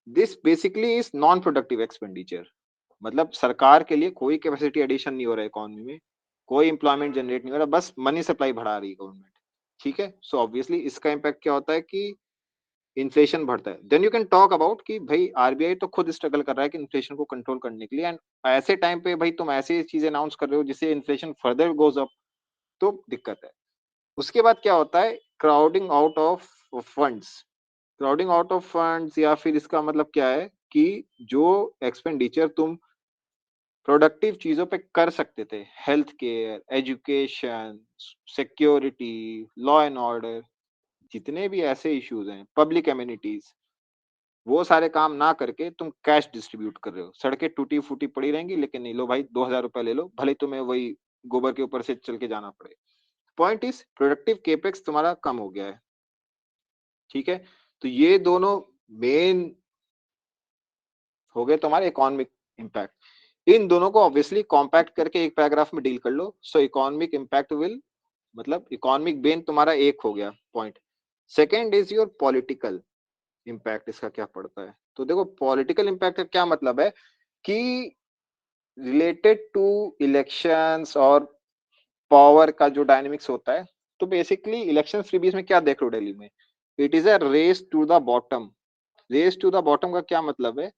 this basically is non productive expenditure, मतलब सरकार के लिए कोई कैपेसिटी एडिशन नहीं हो रहा है इकोनॉमी में, कोई एम्प्लॉयमेंट जनरेट नहीं हो रहा, बस मनी सप्लाई बढ़ा रही है गवर्नमेंट, ठीक है। सो ऑब्वियसली इसका इम्पैक्ट क्या होता है कि इन्फ्लेशन बढ़ता है। Then you can talk about कि भाई आरबीआई तो खुद स्ट्रगल कर रहा है कि इन्फ्लेशन को कंट्रोल करने के लिए, एंड ऐसे टाइम पे भाई तुम ऐसी चीज अनाउंस कर रहे हो जिससे इन्फ्लेशन फर्दर गोज अप, तो दिक्कत है। उसके बाद क्या होता है, crowding out of funds. Crowding out of funds या फिर इसका मतलब क्या है कि जो एक्सपेंडिचर तुम प्रोडक्टिव चीजों पे कर सकते थे, health care, education, security, law and order, जितने भी ऐसे इश्यूज हैं, पब्लिक एमिनिटीज, वो सारे काम ना करके तुम कैश डिस्ट्रीब्यूट कर रहे हो। सड़कें टूटी फूटी पड़ी रहेंगी, लेकिन नहीं लो भाई 2,000 रुपए ले लो, भले तुम्हें वही गोबर के ऊपर से चल के जाना पड़े। पॉइंट इज प्रोडक्टिव केपेक्स तुम्हारा कम हो गया है, ठीक है। तो ये दोनों मेन हो गए तुम्हारे इकोनॉमिक इम्पैक्ट। इन दोनों को ऑब्वियसली कॉम्पैक्ट करके एक पैराग्राफ में डील कर लो। सो इकोनॉमिक इम्पैक्ट विल, मतलब इकोनॉमिक बेन तुम्हारा एक हो गया point. Second is your political impact, इसका क्या पड़ता है। तो देखो पॉलिटिकल इम्पैक्ट का क्या मतलब है कि रिलेटेड टू इलेक्शंस और पावर का जो डायनेमिक्स होता है, तो बेसिकली इलेक्शन फ्रीबीज में क्या देख लो दिल्ली में, it is a race to the bottom. Race to the bottom का क्या मतलब है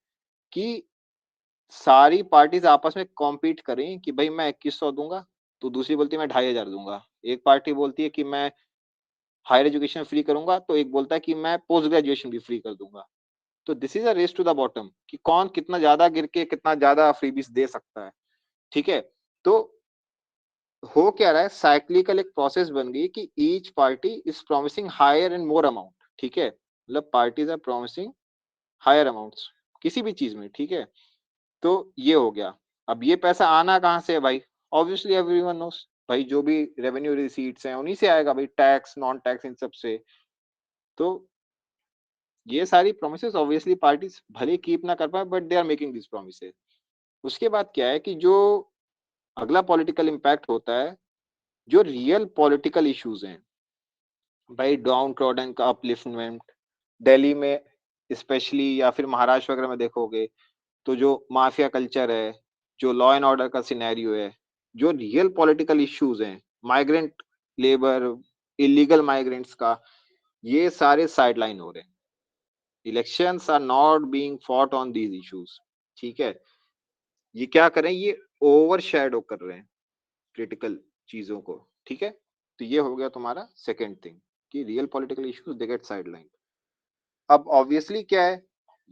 कि सारी पार्टीज आपस में कॉम्पीट करें कि भाई मैं 2100 दूंगा, तो दूसरी बोलती है मैं 2,500 दूंगा। एक पार्टी बोलती है कि मैं हायर एजुकेशन फ्री करूंगा, तो एक बोलता है कि मैं पोस्ट ग्रेजुएशन भी फ्री कर दूंगा। तो this is a race to the bottom कि कौन कितना ज्यादा गिर के कितना ज्यादा फ्रीबीज दे सकता है, ठीक है। तो हो क्या रहा है, साइक्लिकल एक प्रोसेस बन गई कि each party is promising higher and more amount, ठीक है, मतलब parties are promising higher amounts किसी भी चीज में, ठीक है। तो ये हो गया। अब ये पैसा आना कहाँ से है भाई, ऑब्वियसली एवरीवन नोस भाई, जो भी रेवेन्यू रिसीट्स हैं उन्हीं से आएगा भाई, टैक्स नॉन टैक्स इन सब से। तो ये सारी प्रोमिसेस ऑब्वियसली पार्टीज भले कीप ना कर पाए, but they are making this promises. उसके बाद क्या है कि जो अगला पॉलिटिकल इम्पैक्ट होता है, जो रियल पॉलिटिकल इश्यूज हैं भाई, डाउन ट्रॉडन का अपलिफ्टमेंट दिल्ली में स्पेशली, या फिर महाराष्ट्र वगैरह में देखोगे तो जो माफिया कल्चर है, जो लॉ एंड ऑर्डर का सिनेरियो है, जो रियल पॉलिटिकल इश्यूज हैं, माइग्रेंट लेबर, इलीगल माइग्रेंट्स का, ये सारे साइडलाइन हो रहे हैं। Elections are not being fought on these issues, ठीक है। ये क्या करें, ये ओवर शेडो कर रहे हैं क्रिटिकल चीजों को, ठीक है। तो ये हो गया तुम्हारा सेकेंड थिंग कि real political issues they get sideline. अब ऑब्वियसली क्या है,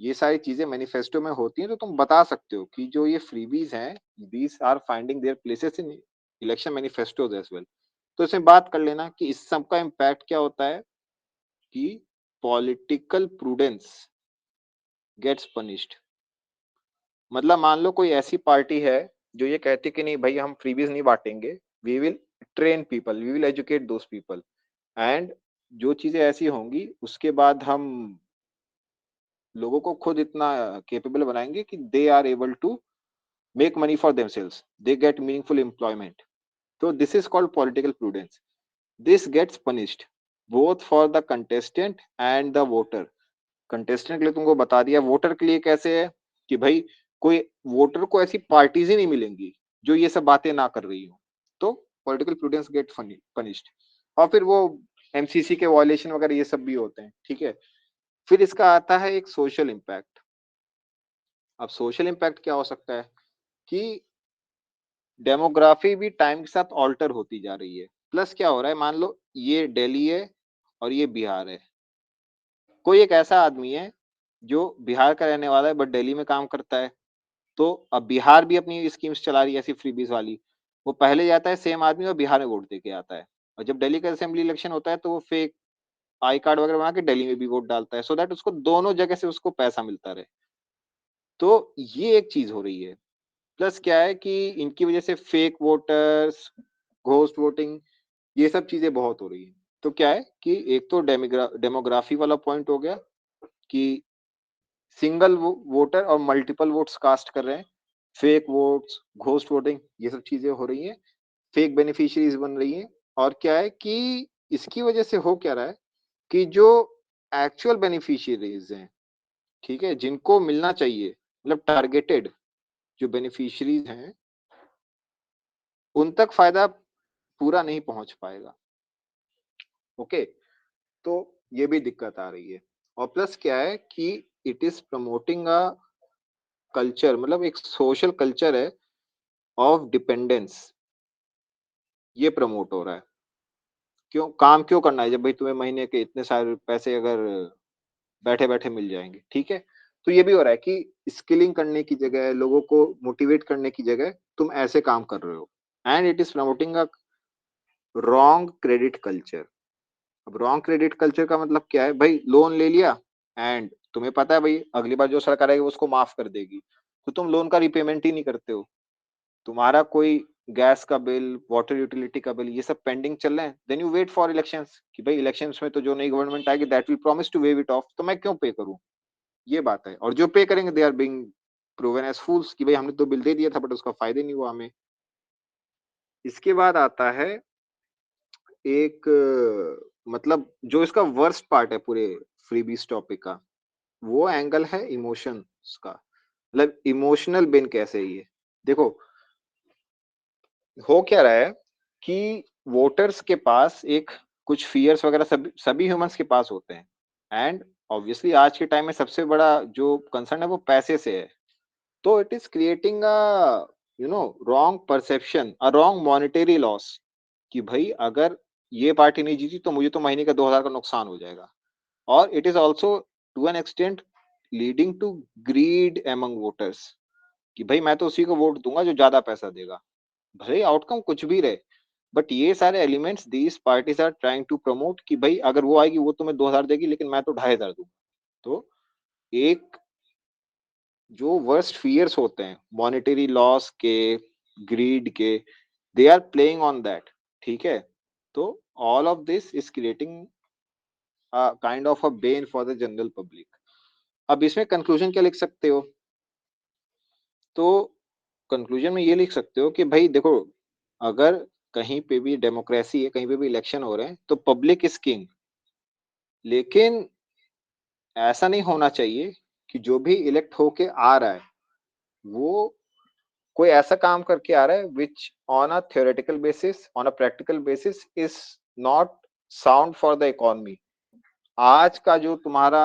ये सारी चीजें मैनिफेस्टो में होती हैं, तो तुम बता सकते हो कि जो ये फ्रीबीज हैं, these are finding their places in election manifestos as well. तो इसमें बात कर लेना कि इस सब का इम्पैक्ट क्या होता है कि पॉलिटिकल प्रूडेंस गेट्स पनिश्ड। मतलब मान लो कोई ऐसी पार्टी है जो ये कहती कि नहीं भाई हम फ्रीबीज नहीं बांटेंगे, we will train people, we will educate those people, and जो चीजें ऐसी होंगी उसके बाद हम लोगों को खुद इतना केपेबल बनाएंगे कि they are able to make money for themselves, they get meaningful employment. तो this is called political prudence. This gets punished both for the contestant and the voter. Contestant के लिए तुमको बता दिया, वोटर के लिए कैसे है कि भाई कोई वोटर को ऐसी पार्टीज ही नहीं मिलेंगी जो ये सब बातें ना कर रही हो, तो पॉलिटिकल प्रूडेंस गेट पनिश्ड। और फिर वो एमसीसी के वॉयलेशन वगैरह ये सब भी होते हैं, ठीक है। फिर इसका आता है एक सोशल इम्पैक्ट। अब सोशल इम्पैक्ट क्या हो सकता है कि डेमोग्राफी भी टाइम के साथ ऑल्टर होती जा रही है। प्लस क्या हो रहा है, मान लो ये दिल्ली है और ये बिहार है, कोई एक ऐसा आदमी है जो बिहार का रहने वाला है बट दिल्ली में काम करता है, तो अब बिहार भी अपनी स्कीम्स चला रही है ऐसी फ्रीबीज वाली। वो पहले जाता है सेम आदमी और बिहार में वोट दे के आता है, और जब दिल्ली का असेंबली इलेक्शन होता है तो वो फेक आई कार्ड वगैरह बना के दिल्ली में भी वोट डालता है, सो दैट उसको दोनों जगह से उसको पैसा मिलता रहे। तो ये एक चीज हो रही है। प्लस क्या है कि इनकी वजह से फेक वोटर्स, घोस्ट वोटिंग, ये सब चीजें बहुत हो रही है। तो क्या है कि एक तो डेमोग्राफी वाला पॉइंट हो गया कि सिंगल वोटर और मल्टीपल वोट्स कास्ट कर रहे हैं, फेक वोट्स, घोस्ट वोटिंग, ये सब चीजें हो रही हैं, फेक बेनिफिशियरीज बन रही हैं। और क्या है कि इसकी वजह से हो क्या रहा है कि जो एक्चुअल बेनिफिशियरीज हैं, ठीक है, जिनको मिलना चाहिए, मतलब टारगेटेड जो बेनिफिशियरीज हैं, उन तक फायदा पूरा नहीं पहुंच पाएगा। ओके, तो ये भी दिक्कत आ रही है। और प्लस क्या है कि it is promoting a culture, मतलब एक सोशल कल्चर है ऑफ डिपेंडेंस, ये प्रमोट हो रहा है। क्यों काम क्यों करना है जब भाई तुम्हें महीने के इतने सारे पैसे अगर बैठे बैठे मिल जाएंगे, ठीक है। तो ये भी हो रहा है कि स्किलिंग करने की जगह, लोगों को मोटिवेट करने की जगह तुम ऐसे काम कर रहे हो, and it is promoting a wrong credit culture. अब रॉन्ग क्रेडिट कल्चर का मतलब क्या है, भाई लोन ले लिया एंड तुम्हें पता है भाई अगली बार जो सरकार आएगी वो उसको माफ कर देगी, तो तुम लोन का रिपेमेंट ही नहीं करते हो, तुम्हारा कोई गैस का बिल, वाटर यूटिलिटी का बिल, ये सब पेंडिंग चल रहे हैं, then you wait for elections कि भाई इलेक्शंस में तो जो नई गवर्नमेंट आएगी that will promise to waive it off, तो मैं क्यों पे करूं, ये बात है। और जो पे करेंगे they are being proven as fools कि भाई हमने तो बिल दे दिया था बट उसका फायदा नहीं हुआ हमें। इसके बाद आता है एक मतलब जो इसका वर्स्ट पार्ट है पूरे फ्रीबीज टॉपिक का, वो एंगल है इमोशंस का। मतलब इमोशनल बिन कैसे है ये, देखो हो क्या रहा है कि वोटर्स के पास एक कुछ फियर्स वगैरह सभी सभी ह्यूमंस के पास होते हैं, एंड ऑब्वियसली आज के टाइम में सबसे बड़ा जो कंसर्न है वो पैसे से है। तो it is creating a wrong perception, a wrong monetary loss कि भाई अगर ये पार्टी नहीं जीती तो मुझे तो महीने का 2000 का नुकसान हो जाएगा। और it is also to an extent leading to greed among voters कि भाई मैं तो उसी को वोट दूंगा जो ज्यादा पैसा देगा, भले आउटकम कुछ भी रहे। बट ये सारे elements these parties are trying to promote कि भाई अगर वो आएगी वो तुम्हें 2000 देगी लेकिन मैं तो 2500 दूंगा। तो एक जो वर्स्ट फियर्स होते हैं मॉनेटरी लॉस के, ग्रीड के, they are playing on that, ठीक है। तो all of this is creating kind of a bane for the general public. अब इसमें कंक्लूजन क्या लिख सकते हो, तो कंक्लूजन में ये लिख सकते हो कि भाई देखो अगर कहीं पे भी डेमोक्रेसी है, कहीं पे भी इलेक्शन हो रहे हैं तो पब्लिक इज किंग, लेकिन ऐसा नहीं होना चाहिए कि जो भी इलेक्ट होके आ रहा है वो कोई ऐसा काम करके आ रहा है which on a theoretical basis, on a practical basis is not sound for the economy. आज का जो तुम्हारा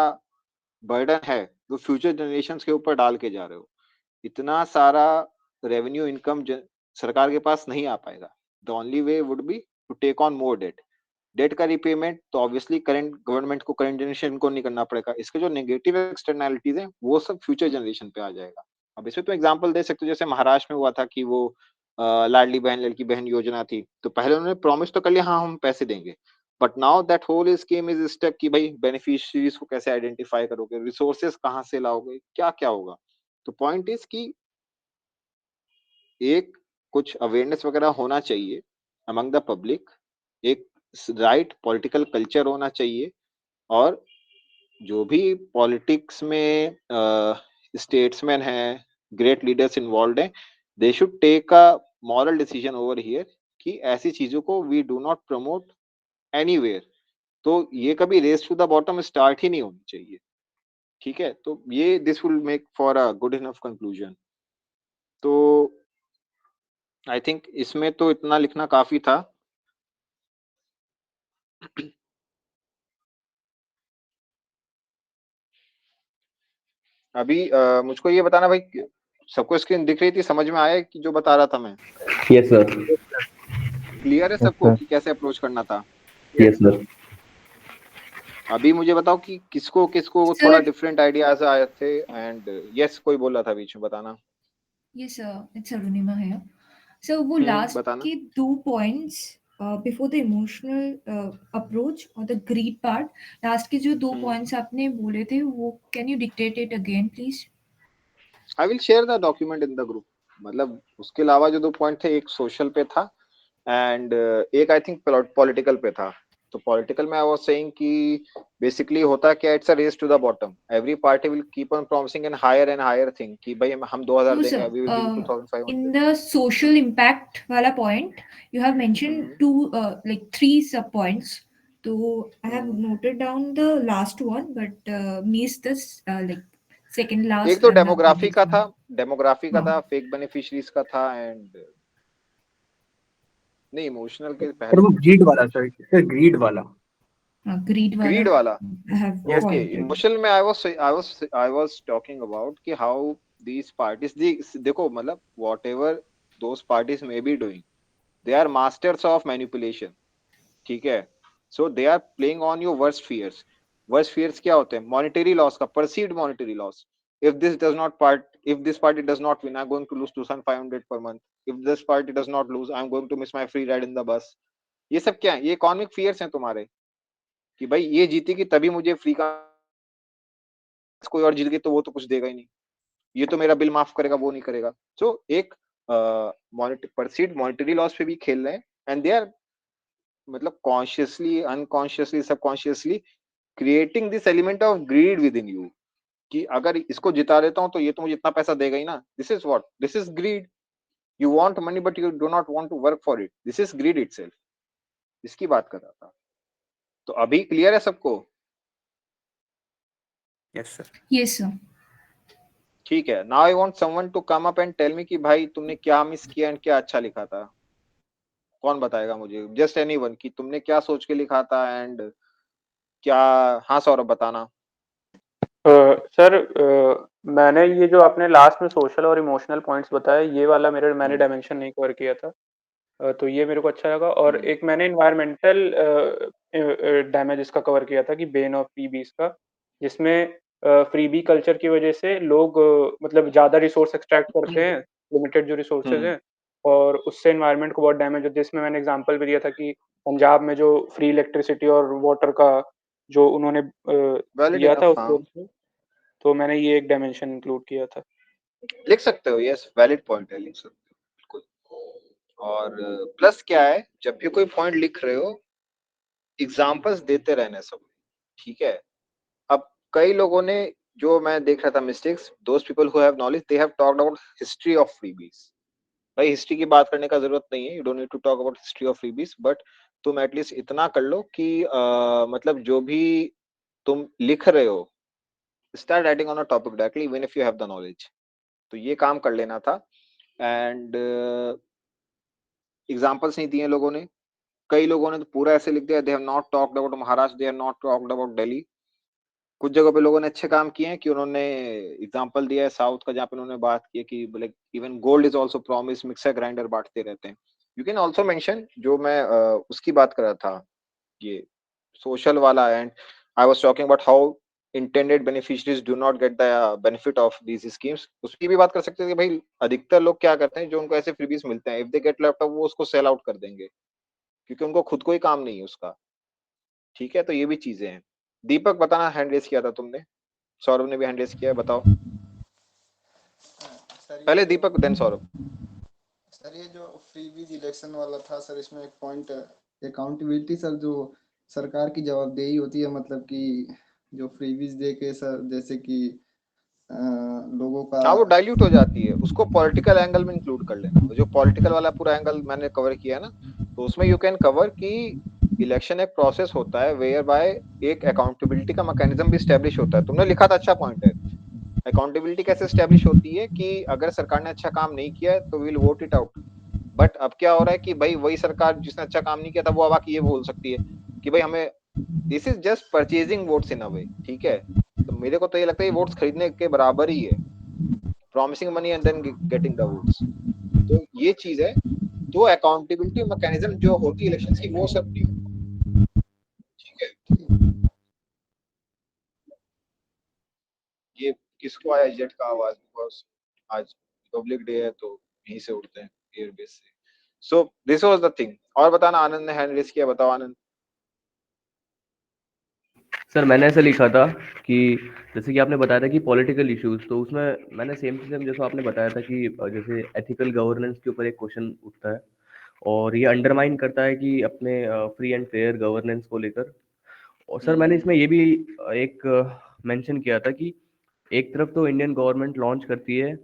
बर्डन है वो फ्यूचर जनरेशन के ऊपर डाल के जा रहे हो, इतना सारा रेवेन्यू इनकम सरकार के पास नहीं आ पाएगा। The only way would be to take on more debt. Debt का रिपेमेंट तो ऑब्वियसली करंट गवर्नमेंट को, करंट जनरेशन को नहीं करना पड़ेगा, इसके जो नेगेटिव एक्सटर्नैलिटीज हैं वो सब फ्यूचर जनरेशन पे आ जाएगा। अब इसमें तो एग्जांपल दे सकते हो, जैसे महाराष्ट्र में हुआ था कि वो लाडली बहन लड़की बहन योजना थी, तो पहले उन्होंने प्रॉमिस तो कर लिया हाँ हम पैसे देंगे, but now that whole scheme is step कि भाई बेनिफिशियरीज को कैसे आइडेंटिफाई करोगे, रिसोर्सेज कहाँ से लाओगे, क्या क्या होगा। तो पॉइंट इज कि एक कुछ अवेयरनेस वगैरह होना चाहिए अमंग द पब्लिक, एक राइट पॉलिटिकल कल्चर होना चाहिए, और जो भी पॉलिटिक्स में स्टेट्समैन हैं, ग्रेट लीडर्स इन्वॉल्व हैं, they should take a moral decision over here कि ऐसी चीजों को we do not promote anywhere. तो ये कभी race to the bottom start ही नहीं होनी चाहिए, ठीक है। तो ये this will make for a good enough conclusion. तो आई थिंक इसमें तो इतना लिखना काफी था। अभी मुझको ये बताना भाई, सबको स्क्रीन दिख रही थी, समझ में आया कि जो बता रहा था मैं? Yes sir. क्लियर है Yes, सबको sir. कि कैसे अप्रोच करना था? Yes sir. अभी मुझे बताओ कि किसको किसको थोड़ा डिफरेंट आइडियाज आए थे। एंड यस कोई बोल रहा था बीच में, बताना। Yes, sir. It's Arunima here. So, वो last बताना। के 2 points before the emotional approach or the greed part, last के जो 2 points आपने बोले थे, वो can you dictate it again, please? I will share the document in the group. मतलब उसके अलावा जो 2 पॉइंट थे, एक सोशल पे था एंड एक आई थिंक पॉलिटिकल पे था। तो पॉलिटिकल में आई वाज सेइंग कि बेसिकली होता क्या, it's a race to the bottom, every party will keep on promising and higher thing कि भाई हम 2000 No, देंगे, sir. We will give 2500। In the social impact वाला point, you have mentioned 3 sub points. So I have noted down the last one, but missed this second last. एक तो and the demography next का one. था, demography का हाँ. था, fake beneficiaries का था, एंड नहीं इमोशनल के सर पहले वो थे। ग्रीड वाला सर, ग्रीड वाला। Greed वाला. ग्रीड वाला, I have Yes. Okay. pointed. Emotional में आई वाज टॉकिंग अबाउट कि हाउ दीस पार्टीज, देखो मतलब whatever those parties may be doing, they are masters of manipulation, ठीक है। So they are playing on your worst fears. Worst fears क्या होते हैं? Monetary loss का, perceived monetary loss. if this party does not win, I'm going to lose 2500 per month. If this party does not lose, I'm going to miss my free ride in the bus. ये सब क्या है? ये economic fears हैं तुम्हारे कि भाई ये जीतेगी तभी मुझे फ्री का, कोई और जीत गई तो वो तो कुछ देगा ही नहीं, ये तो मेरा बिल माफ करेगा, वो नहीं करेगा। सो एक परसीव्ड मॉनेटरी लॉस पे भी खेल रहे हैं, एंड दे आर मतलब consciously, unconsciously, subconsciously creating this element of greed within you कि अगर इसको जिता देता हूं तो ये तो मुझे इतना पैसा देगा ही ना। This is what, this is greed. You want money but you do not want to work for it, this is greed itself. इसकी बात कर रहा था। तो अभी क्लियर है सबको? Yes sir. Yes, sir. ठीक है। Now I want someone to come up and tell me कि भाई तुमने क्या मिस किया एंड क्या अच्छा लिखा था। कौन बताएगा मुझे? जस्ट एनीवन कि तुमने क्या सोच के लिखा था एंड क्या। हाँ सौरभ बताना। सर मैंने ये जो आपने लास्ट में सोशल और इमोशनल पॉइंट्स बताए, ये वाला मैंने डायमेंशन नहीं कवर किया था, तो ये मेरे को अच्छा लगा। और एक मैंने इन्वायरमेंटल डैमेज इसका कवर किया था कि बेन ऑफ फ्रीबीज का, जिसमें फ्रीबी कल्चर की वजह से लोग मतलब ज़्यादा रिसोर्स एक्सट्रैक्ट करते हैं, लिमिटेड जो रिसोर्सेज हैं, और उससे इन्वायरमेंट को बहुत डैमेज होता है। जिसमें मैंने एग्जांपल भी दिया था कि पंजाब में जो फ्री इलेक्ट्रिसिटी और वाटर का जो उन्होंने वैलिड दिया था इनफ। उसको, तो मैंने ये एक डायमेंशन इंक्लूड किया था। लिख सकते हो, यस वैलिड पॉइंट है, लिख सकते हो बिल्कुल। और प्लस क्या है, जब भी कोई पॉइंट लिख रहे हो एग्जांपल्स देते रहने सब, ठीक है। अब कई लोगों ने, जो मैं देख रहा था mistakes, those people who have knowledge they have talked about history of freebies. भाई हिस्ट्री की बात करने का जरूरत नहीं है, you don't need to talk about history of freebies, but तुम एटलीस्ट इतना कर लो कि मतलब जो भी तुम लिख रहे हो, start writing on a topic directly even if you have the knowledge. तो ये काम कर लेना था। एंड एग्जांपल्स नहीं दिए लोगों ने, कई लोगों ने तो पूरा ऐसे लिख दिया, they have not talked about Maharashtra, they have not talked about Delhi. कुछ जगह पे लोगों ने अच्छे काम किए हैं कि उन्होंने एग्जांपल दिया है साउथ का, जहाँ पे उन्होंने बात की है कि like even gold is also promise, mixer grinder बांटते रहते हैं। यू कैन आल्सो मेंशन, जो मैं उसकी बात कर रहा था, ये सोशल वाला। And I was talking about how intended beneficiaries do not get the benefit of these schemes, उसकी भी बात कर सकते हैं कि भाई अधिकतर लोग क्या करते हैं जो उनको ऐसे फ्रीबीज मिलते हैं, if they get लैपटॉप वो उसको सेल आउट कर देंगे क्योंकि उनको खुद को ही काम नहीं है उसका। ठीक है, तो ये भी चीजें हैं। दीपक बताना, हैंड रेस किया था तुमने, सौरभ ने भी हैंड रेस किया है, बताओ पहले दीपक देन सौरभ। सर ये जो फ्रीबीज इलेक्शन वाला था सर, इसमें एक पॉइंट अकाउंटेबिलिटी सर, जो सरकार की जवाबदेही होती है, मतलब कि जो फ्रीबीज दे के सर, जैसे कि लोगों का हाँ वो डाइल्यूट हो जाती है, उसको पॉलिटिकल एंगल में इंक्लूड कर लेना। जो पॉलिटिकल वाला पूरा एंगल मैंने कवर किया है ना, तो उसमें यू कैन कवर कि इलेक्शन एक प्रोसेस होता है वेयर बाय एक अकाउंटेबिलिटी का मैकेनिज्म भी स्टैब्लिश होता है। तुमने लिखा था, अच्छा पॉइंट है। अकाउंटेबिलिटी कैसे स्टैब्लिश होती है कि अगर सरकार ने अच्छा काम नहीं किया है तो will vote it out. But अब क्या हो रहा है कि भाई वही सरकार जिसने अच्छा काम नहीं किया था वो अब आके ये बोल सकती है कि भाई हमें, this is just purchasing votes in a way. ठीक है, तो मेरे को तो ये लगता है ये वोट्स खरीदने के बराबर ही है, promising money and then getting the votes. तो ये चीज है। तो अकाउंटेबिलिटी मैकेनिज्म जो होती है इलेक्शन की वो सब नहीं। ठीक है, ये किसको आया जेट का आवाज, बिकॉज आज रिपब्लिक डे है तो यहीं से उठते हैं एयरबेस से। So this was the thing. और बताना, आनंद ने हैंड रेस किया, बताओ आनंद। सर मैंने ऐसा लिखा था कि जैसे कि आपने बताया था कि पॉलिटिकल इश्यूज, तो उसमें मैंने सेम चीज़ जैसा आपने बताया था कि जैसे एथिकल गवर्नेंस के ऊपर एक क्वेश्चन उठता है और ये अंडरमाइन करता है कि अपने फ्री एंड फेयर गवर्नेंस को लेकर। और सर मैंने इसमें ये भी एक मेंशन किया था कि एक तरफ तो इंडियन गवर्नमेंट लॉन्च करती है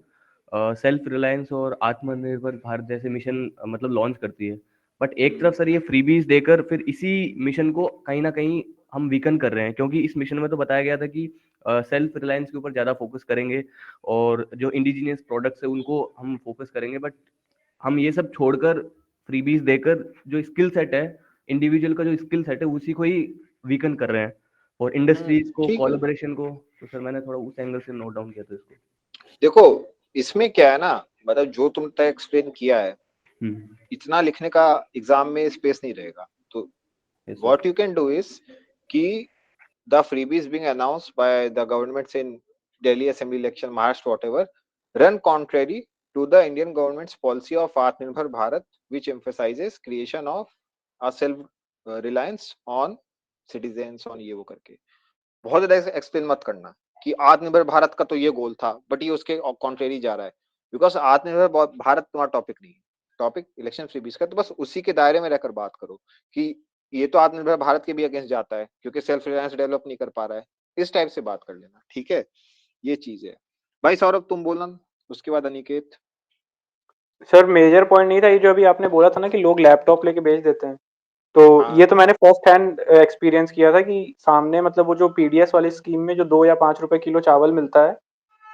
सेल्फ रिलायंस और आत्मनिर्भर भारत जैसे मिशन, मतलब लॉन्च करती है, बट एक तरफ सर ये फ्रीबीज देकर फिर इसी मिशन को कहीं ना कहीं हम वीकन कर रहे हैं, क्योंकि इस मिशन में तो बताया गया था कि सेल्फ रिलायंस के ऊपर ज़्यादा फोकस करेंगे और जो इंडिजीनियस प्रोडक्ट्स है उनको हम फोकस करेंगे, बट हम ये सब छोड़कर फ्रीबीज देकर जो स्किल सेट है, इंडिविजुअल का जो स्किल सेट है उसी को ही वीकन कर रहे हैं और इंडस्ट्रीज को, ठीक है, कोलैबोरेशन को। तो सर मैंने थोड़ा उस एंगल से नोट डाउन किया था इसको। देखो इसमें क्या है ना, मतलब जो तुमने एक्सप्लेन किया है इतना लिखने का एग्जाम में स्पेस नहीं रहेगा। तो what you can do is कि the freebies being announced by the governments in Delhi Assembly election, Maharashtra, whatever, run contrary to the Indian government's policy of Atmanirbhar Bharat, which emphasizes creation of a self reliance on citizens, on ये वो करके बहुत ज्यादा explain मत करना कि आत्मनिर्भर भारत का तो ये गोल था बट ये उसके कॉन्ट्रेरी जा रहा है, बिकॉज आत्मनिर्भर भारत तुम्हारा टॉपिक नहीं है, टॉपिक इलेक्शन फ्रीबीज का। तो बस उसी के दायरे में रहकर बात करो कि ये तो आत्मनिर्भर भारत के भी अगेंस्ट जाता है क्योंकि सेल्फ रिलायंस डेवलप नहीं कर पा रहा है, इस टाइप से बात कर लेना। ठीक है, ये चीज है। भाई सौरभ तुम बोलना, उसके बाद अनिकेत। सर मेजर पॉइंट नहीं था ये जो अभी आपने बोला था ना कि लोग लैपटॉप लेके बेच देते हैं, तो हाँ। ये तो मैंने फर्स्ट हैंड एक्सपीरियंस किया था कि सामने, मतलब वो जो पीडीएस वाली स्कीम में जो 2 या 5 रुपए किलो चावल मिलता है,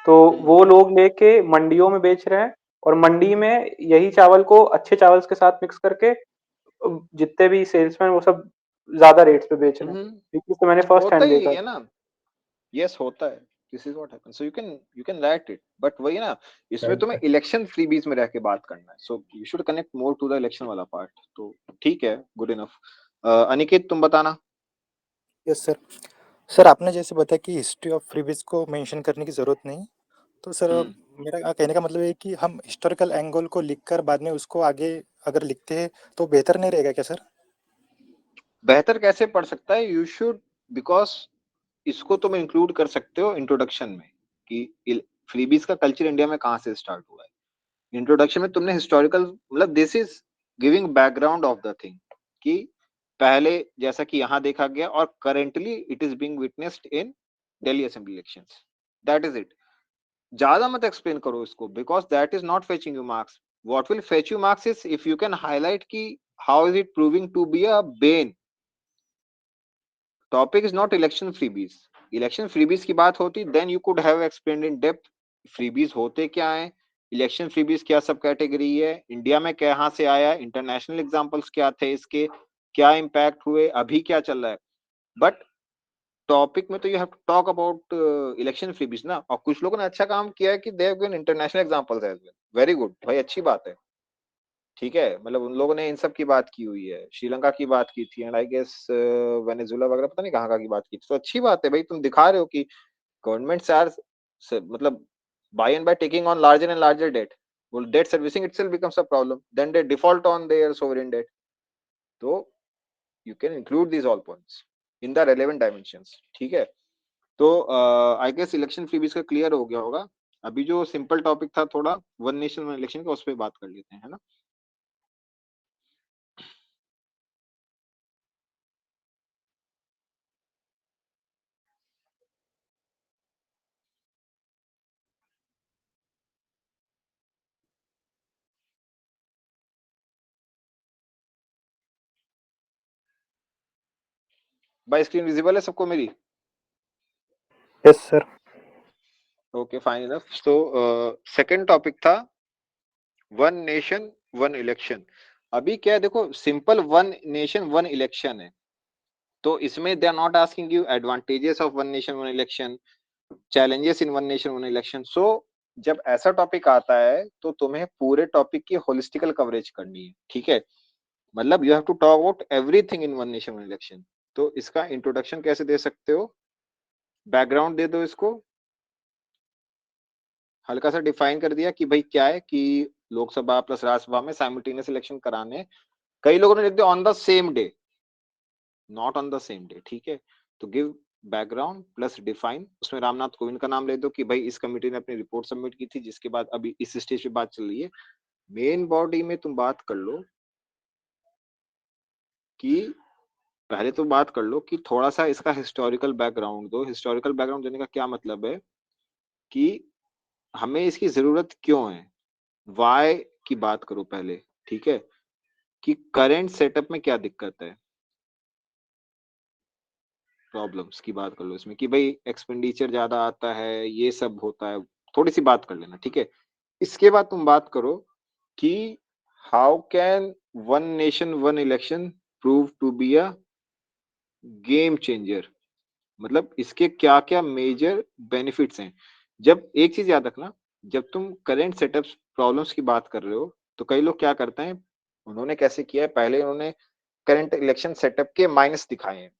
तो वो लोग लेके मंडियों में बेच रहे हैं और मंडी में यही चावल को अच्छे चावल के साथ मिक्स करके जितने भी सेल्समैन वो सब ज्यादा रेट्स पे बेच रहे हैं। तो मैंने फर्स्ट होता हैंड ही देखा। है ना, यस होता है, this is what happens. So you can write it, but वही ना, इसमें तुम्हें इलेक्शन फ्रीबीज में रह के बात करना है, so you should connect more to the election वाला पार्ट। तो ठीक है, गुड इनफ। अनिकेत तुम बताना। Yes sir. सर आपने जैसे बताया कि हिस्ट्री ऑफ फ्रीबीज को मेंशन करने की ज़रूरत नहीं, तो सर मेरा कहने का मतलब है कि हम हिस्टोरिकल एंगल को लिखकर बाद में उसको आगे अगर लिखते हैं तो बेहतर नहीं रहेगा क्या सर? बेहतर कैसे पढ़ सकता है, यू शुड, बिकॉज इसको तुम इंक्लूड कर सकते हो इंट्रोडक्शन में कि फ्रीबीज का कल्चर इंडिया में कहाँ से स्टार्ट हुआ है। इंट्रोडक्शन में तुमने हिस्टोरिकल, मतलब this is giving background of the thing कि पहले जैसा कि यहाँ देखा गया और currently it is being witnessed in Delhi assembly elections, that is it. ज्यादा मत एक्सप्लेन करो इसको, because that is not fetching you marks. What will fetch you marks is if you can highlight कि how is it proving to be a bane. Topic is not election freebies. Election freebies की बात होती then you could have explained in depth freebies होते क्या है, election freebies क्या सब category है, इंडिया में कहाँ से आया, इंटरनेशनल एग्जांपल्स क्या थे इसके, क्या इम्पैक्ट हुए, अभी क्या चल रहा है। बट टॉपिक में तो you have to talk about election freebies ना। और कुछ लोगों ने अच्छा काम किया है कि they have given international examples as well, very good भाई, अच्छी बात है। ठीक है, मतलब उन लोगों ने इन सब की बात की हुई है, श्रीलंका की बात की थी, एंड आई गेस वेनेजुला वगैरह पता नहीं कहाँ की बात की थी। तो अच्छी बात है भाई, तुम दिखा रहे हो कि गवर्नमेंट्स आर मतलब by and by taking on larger and larger debt, well, debt servicing itself becomes a problem, then they default on their sovereign debt. So you can include these all points in the relevant dimensions. ठीक है, तो I guess election freebies का clear हो गया होगा। अभी जो simple topic था थोड़ा वन नेशन वन इलेक्शन का, उस पर बात कर लेते हैं, है ना। भाई स्क्रीन विजिबल है सबको मेरी? Yes sir. Okay fine enough. तो सेकंड टॉपिक था वन नेशन वन इलेक्शन। अभी क्या है, देखो simple one nation one election है, तो इसमें they are not asking you advantages of one nation one election, challenges in one nation one election. So जब ऐसा टॉपिक आता है तो तुम्हें पूरे टॉपिक की होलिस्टिकल कवरेज करनी है, ठीक है, मतलब you have to talk about everything in one nation one election. तो इसका इंट्रोडक्शन कैसे दे सकते हो, बैकग्राउंड दे दो इसको, हल्का सा डिफाइन कर दिया कि भाई क्या है कि लोकसभा प्लस राज्यसभा में साइमल्टेनियस इलेक्शन कराने। कई लोगों ने लिख दिया on the same day, not on the same day, ठीक है। तो गिव बैकग्राउंड प्लस डिफाइन, उसमें रामनाथ कोविंद का नाम ले दो कि भाई इस कमेटी ने अपनी रिपोर्ट सबमिट की थी, जिसके बाद अभी इस स्टेज पे बात चल रही है। मेन बॉडी में तुम बात कर लो कि पहले तो बात कर लो कि थोड़ा सा इसका हिस्टोरिकल बैकग्राउंड दो। हिस्टोरिकल बैकग्राउंड देने का क्या मतलब है कि हमें इसकी जरूरत क्यों है, वाई की बात करो पहले, ठीक है, कि करंट सेटअप में क्या दिक्कत है, प्रॉब्लम्स की बात कर लो इसमें कि भाई एक्सपेंडिचर ज्यादा आता है, ये सब होता है, थोड़ी सी बात कर लेना, ठीक है। इसके बाद तुम बात करो कि how can one nation one election prove to be a game changer, मतलब इसके क्या क्या मेजर बेनिफिट्स हैं। जब एक चीज याद रखना, जब तुम करंट सेटअप प्रॉब्लम्स की बात कर रहे हो तो कई लोग क्या करते हैं, उन्होंने कैसे किया है, पहले उन्होंने करंट इलेक्शन सेटअप के माइनस दिखाए हैं,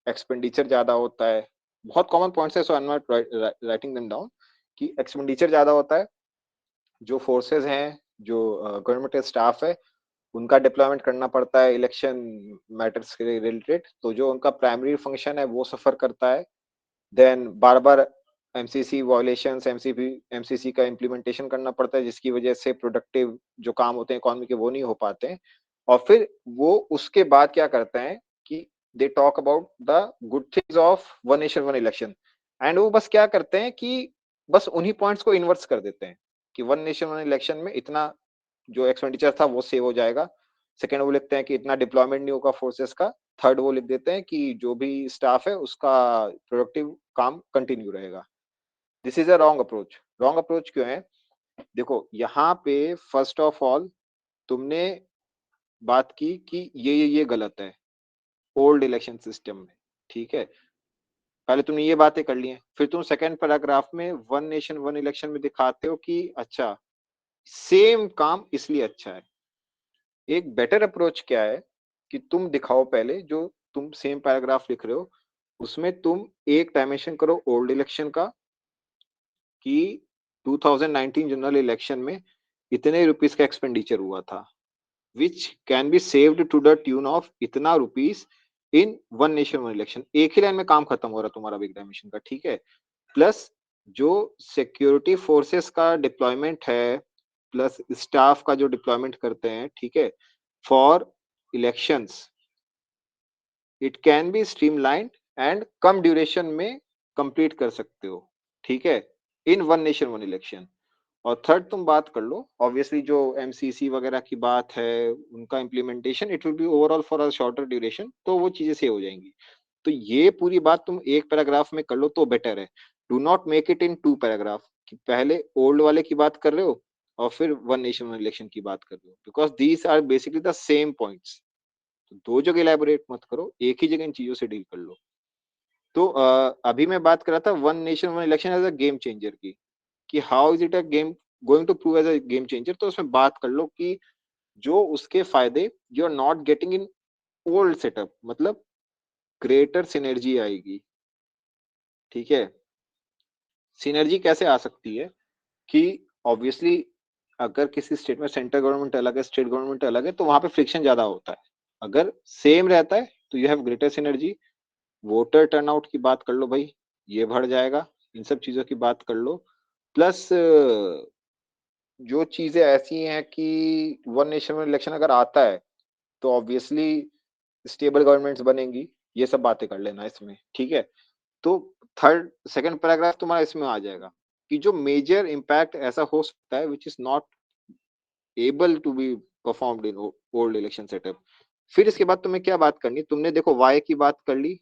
एक्सपेंडिचर ज्यादा होता है, बहुत कॉमन पॉइंट्स है, so I am not writing them down, कि एक्सपेंडिचर ज्यादा होता है, जो फोर्सेस हैं, जो गवर्नमेंट के स्टाफ है, उनका डिप्लॉयमेंट करना पड़ता है इलेक्शन मैटर्स के रिलेटेड, तो जो उनका प्राइमरी फंक्शन है वो सफर करता है। देन बार बार एमसीसी वायलेशंस, एमसीसी का इम्प्लीमेंटेशन करना पड़ता है, जिसकी वजह से प्रोडक्टिव जो काम होते हैं इकोनॉमी के वो नहीं हो पाते हैं। और फिर वो उसके बाद क्या करते हैं कि they talk about the good things of one nation one election, and वो बस क्या करते हैं कि बस उन्हीं पॉइंट्स को इन्वर्स कर देते हैं कि वन नेशन वन इलेक्शन में इतना जो एक्सपेंडिचर था वो सेव हो जाएगा। सेकेंड वो लिखते हैं कि इतना डिप्लॉयमेंट नहीं होगा फोर्सेस का। थर्ड वो लिख देते हैं कि जो भी स्टाफ है उसका प्रोडक्टिव काम कंटिन्यू रहेगा। This is a wrong approach. Wrong approach क्यों है, देखो यहाँ पे फर्स्ट ऑफ ऑल तुमने बात की कि ये गलत है ओल्ड इलेक्शन सिस्टम में, ठीक है, पहले तुमने ये बातें कर ली हैं, फिर तुम सेकंड पैराग्राफ में वन नेशन वन इलेक्शन में दिखाते हो कि अच्छा सेम काम इसलिए अच्छा है। एक बेटर अप्रोच क्या है कि तुम दिखाओ पहले, जो तुम सेम पैराग्राफ लिख रहे हो उसमें तुम एक डायमेंशन करो ओल्ड इलेक्शन का कि 2019 जनरल इलेक्शन में इतने रुपीस का एक्सपेंडिचर हुआ था, which can be saved to the tune of इतना rupees in one nation one election. एक ही लाइन में काम खत्म हो रहा तुम्हारा बिग डायमेंशन का, ठीक है। प्लस जो सिक्योरिटी फोर्सेस का डिप्लॉयमेंट है, प्लस स्टाफ का जो डिप्लॉयमेंट करते हैं, ठीक है, for elections, it can be streamlined and come duration में कंप्लीट कर सकते हो, ठीक है, इन वन नेशन वन इलेक्शन। और थर्ड तुम बात कर लो, ऑब्वियसली जो एमसीसी वगैरह की बात है उनका implementation it will be overall for a shorter duration, तो वो चीजें सेव हो जाएंगी। तो ये पूरी बात तुम एक पैराग्राफ में कर लो तो बेटर है। Do not make it in two paragraph कि पहले ओल्ड वाले की बात कर रहे हो और फिर वन नेशन वन इलेक्शन की बात कर रहे हो, because these are basically the same points. तो दो जगह इलेबोरेट मत करो, एक ही जगह इन चीजों से डील कर लो। तो अभी मैं बात कर रहा था one nation one election as a game changer की, कि how is it a game going to prove as a game changer. तो उसमें बात कर लो कि जो उसके फायदे you are not getting in old setup, मतलब ग्रेटर सिनर्जी आएगी। ठीक है, सिनर्जी कैसे आ सकती है कि ऑब्वियसली अगर किसी स्टेट में सेंट्रल गवर्नमेंट अलग है, स्टेट गवर्नमेंट अलग है, तो वहां पे फ्रिक्शन ज्यादा होता है। अगर सेम रहता है तो you have greater synergy. Voter turnout की बात कर लो भाई, ये बढ़ जाएगा। इन सब चीजों की बात कर लो। प्लस जो चीजें ऐसी हैं कि वन नेशन वन इलेक्शन अगर आता है तो ऑब्वियसली स्टेबल गवर्नमेंट्स बनेंगी। ये सब बातें कर लेना इसमें, ठीक है। तो थर्ड सेकंड पैराग्राफ तुम्हारा इसमें आ जाएगा कि जो मेजर इम्पैक्ट ऐसा हो सकता है which is not able to be performed in old election setup. फिर इसके बाद तुम्हें क्या बात करनी, तुमने देखो वाई की बात कर ली,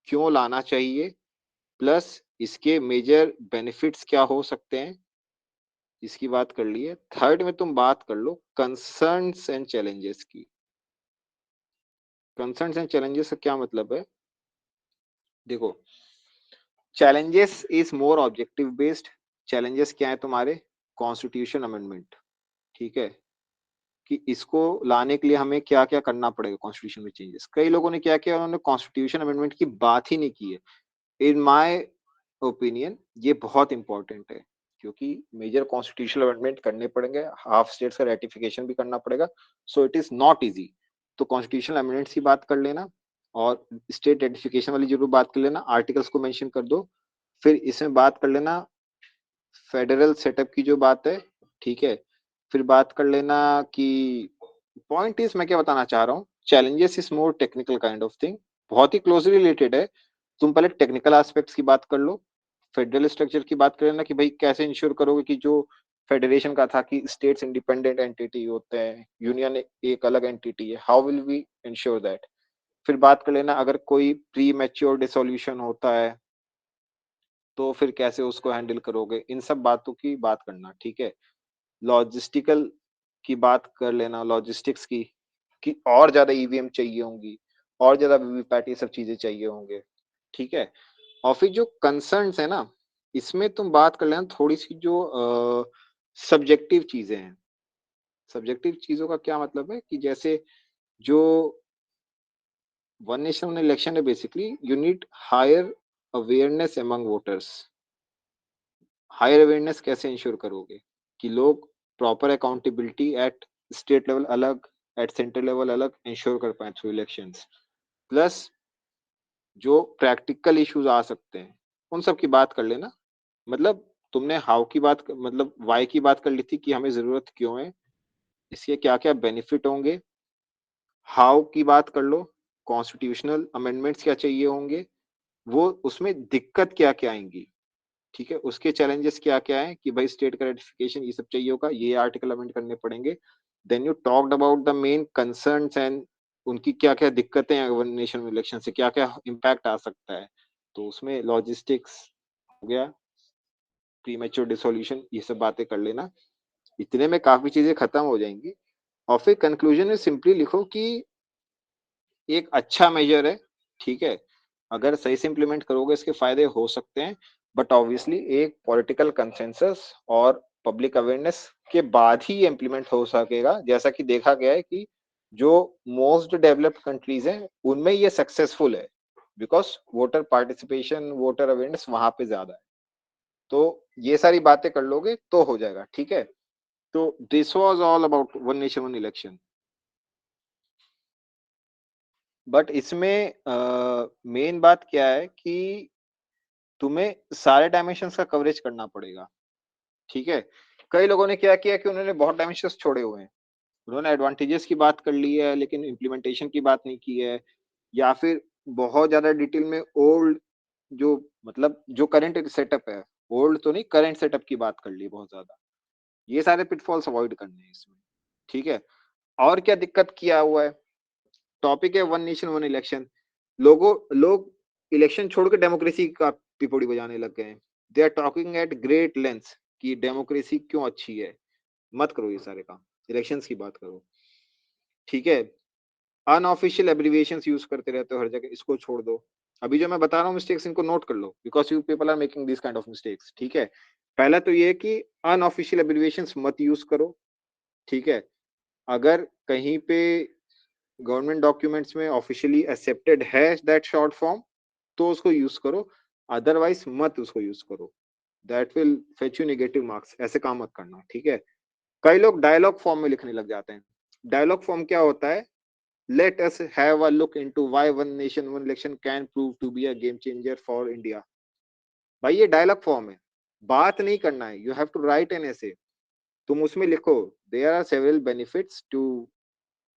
क्यों लाना चाहिए, प्लस इसके मेजर बेनिफिट्स क्या हो सकते हैं, इसकी बात कर ली है। थर्ड में तुम बात कर लो कंसर्न्स एंड चैलेंजेस की। कंसर्न्स एंड चैलेंजेस का क्या मतलब है, देखो challenges is more objective based. Challenges क्या है तुम्हारे, कॉन्स्टिट्यूशन अमेंडमेंट, ठीक है, कि इसको लाने के लिए हमें क्या क्या करना पड़ेगा कॉन्स्टिट्यूशन में चेंजेस। कई लोगों ने क्या किया, उन्होंने कॉन्स्टिट्यूशन अमेंडमेंट की बात ही नहीं की है। इन माय ओपिनियन ये बहुत इंपॉर्टेंट है, क्योंकि मेजर कॉन्स्टिट्यूशनल अमेंडमेंट करने पड़ेंगे, हाफ स्टेट्स का रेटिफिकेशन भी करना पड़ेगा, so it is not easy. तो कॉन्स्टिट्यूशनल अमेंडमेंट्स की बात कर लेना और स्टेट रेटिफिकेशन वाली जरूर बात कर लेना, आर्टिकल्स को मेंशन कर दो। फिर इसमें बात कर लेना फेडरल सेटअप की जो बात है, ठीक है। फिर बात कर लेना कि पॉइंट इज, मैं क्या बताना चाह रहा हूँ, challenges is more technical kind of thing, बहुत ही क्लोजली रिलेटेड है। तुम पहले टेक्निकल एस्पेक्ट्स की बात कर लो, फेडरल स्ट्रक्चर की बात कर लेना कि भाई कैसे इंश्योर करोगे कि जो फेडरेशन का था कि स्टेट्स इंडिपेंडेंट एंटिटी होते हैं, यूनियन एक अलग एंटिटी है, how will we ensure that. फिर बात कर लेना अगर कोई प्री मैच्योर डिसोल्यूशन होता है तो फिर कैसे उसको हैंडल करोगे, इन सब बातों की बात करना, ठीक है। लॉजिस्टिकल की बात कर लेना, लॉजिस्टिक्स की, कि और ज्यादा ईवीएम चाहिए होंगी, और ज्यादा वीवीपैट, ये सब चीजें चाहिए होंगे, ठीक है। और फिर जो कंसर्न्स है ना, इसमें तुम बात कर लेना थोड़ी सी जो सब्जेक्टिव चीजें हैं। सब्जेक्टिव चीजों का क्या मतलब है कि जैसे जो वन नेशन वन इलेक्शन है, basically you need higher awareness among voters. Higher awareness कैसे इंश्योर करोगे कि लोग proper accountability at state level अलग, एट सेंट्रल लेवल अलग इंश्योर कर पाए थ्रू इलेक्शंस। प्लस जो प्रैक्टिकल इश्यूज आ सकते हैं उन सब की बात कर लेना। मतलब तुमने हाउ की बात, मतलब वाई की बात कर ली थी कि हमें जरूरत क्यों है, इसके क्या क्या बेनिफिट होंगे। हाउ की बात कर लो, कॉन्स्टिट्यूशनल अमेंडमेंट्स क्या चाहिए होंगे, वो उसमें दिक्कत क्या क्या आएंगी, ठीक है, उसके चैलेंजेस क्या क्या है कि भाई स्टेट का रेटिफिकेशन ये सब चाहिए होगा, ये आर्टिकल अमेंड करने पड़ेंगे। Then you talked about the main concerns and उनकी क्या क्या दिक्कतें हैं, वन नेशन इलेक्शन से क्या क्या इम्पैक्ट आ सकता है। तो उसमें लॉजिस्टिक्स हो गया, प्रीमेच्योर डिसोल्यूशन, ये सब बातें कर लेना। इतने में काफी चीजें खत्म हो जाएंगी। और फिर कंक्लूजन में सिंपली लिखो कि एक अच्छा मेजर है, ठीक है, अगर सही से इम्प्लीमेंट करोगे इसके फायदे हो सकते हैं, बट ऑब्वियसली एक पॉलिटिकल कंसेंसस और पब्लिक अवेयरनेस के बाद ही ये इम्प्लीमेंट हो सकेगा। जैसा कि देखा गया है कि जो मोस्ट डेवलप्ड कंट्रीज हैं उनमें ये सक्सेसफुल है, because voter participation, voter awareness वहां पे ज्यादा है। तो ये सारी बातें कर लोगे तो हो जाएगा, ठीक है। तो this was all about one nation one election. But इसमें मेन बात क्या है कि तुम्हें सारे डायमेंशंस का कवरेज करना पड़ेगा, ठीक है। कई लोगों ने क्या किया कि उन्होंने बहुत डायमेंशंस छोड़े हुए हैं, उन्होंने एडवांटेजेस की बात कर ली है लेकिन इम्प्लीमेंटेशन की बात नहीं की है, या फिर बहुत ज्यादा डिटेल में ओल्ड जो, मतलब जो करंट सेटअप है, ओल्ड तो नहीं करंट सेटअप की बात कर ली बहुत ज्यादा। ये सारे पिटफॉल्स अवॉइड करने हैं इसमें, ठीक है। और क्या दिक्कत किया हुआ है, टॉपिक है वन नेशन वन इलेक्शन, लोग इलेक्शन छोड़ के डेमोक्रेसी का पिपोड़ी बजाने लग गए हैं। They are talking at great length कि डेमोक्रेसी क्यों अच्छी है। मत करो ये सारे काम, इलेक्शंस की बात करो, ठीक है। अनऑफिशियल एब्रिविएशंस यूज करते रहते हो हर जगह, इसको छोड़ दो। अभी जो मैं बता रहा हूँ मिस्टेक्स, इनको नोट कर लो, because you people are making this kind of mistakes, ठीक है। पहला तो ये कि अनऑफिशियल एब्रिविएशंस मत यूज करो, ठीक है। अगर कहीं पे गवर्नमेंट डॉक्यूमेंट्स में ऑफिशियली एक्सेप्टेड है दैट शॉर्ट फॉर्म तो उसको यूज करो, अदरवाइज मत उसको यूज करो, that will fetch you negative marks. ऐसे काम मत करना, ठीक है। कई लोग डायलॉग फॉर्म में लिखने लग जाते हैं। डायलॉग फॉर्म क्या होता है? Let us have a look into why one nation one election can prove to be a game changer for India. भाई ये डायलॉग फॉर्म है, बात नहीं करना है। You have to write an essay, तुम उसमें लिखो there are several benefits to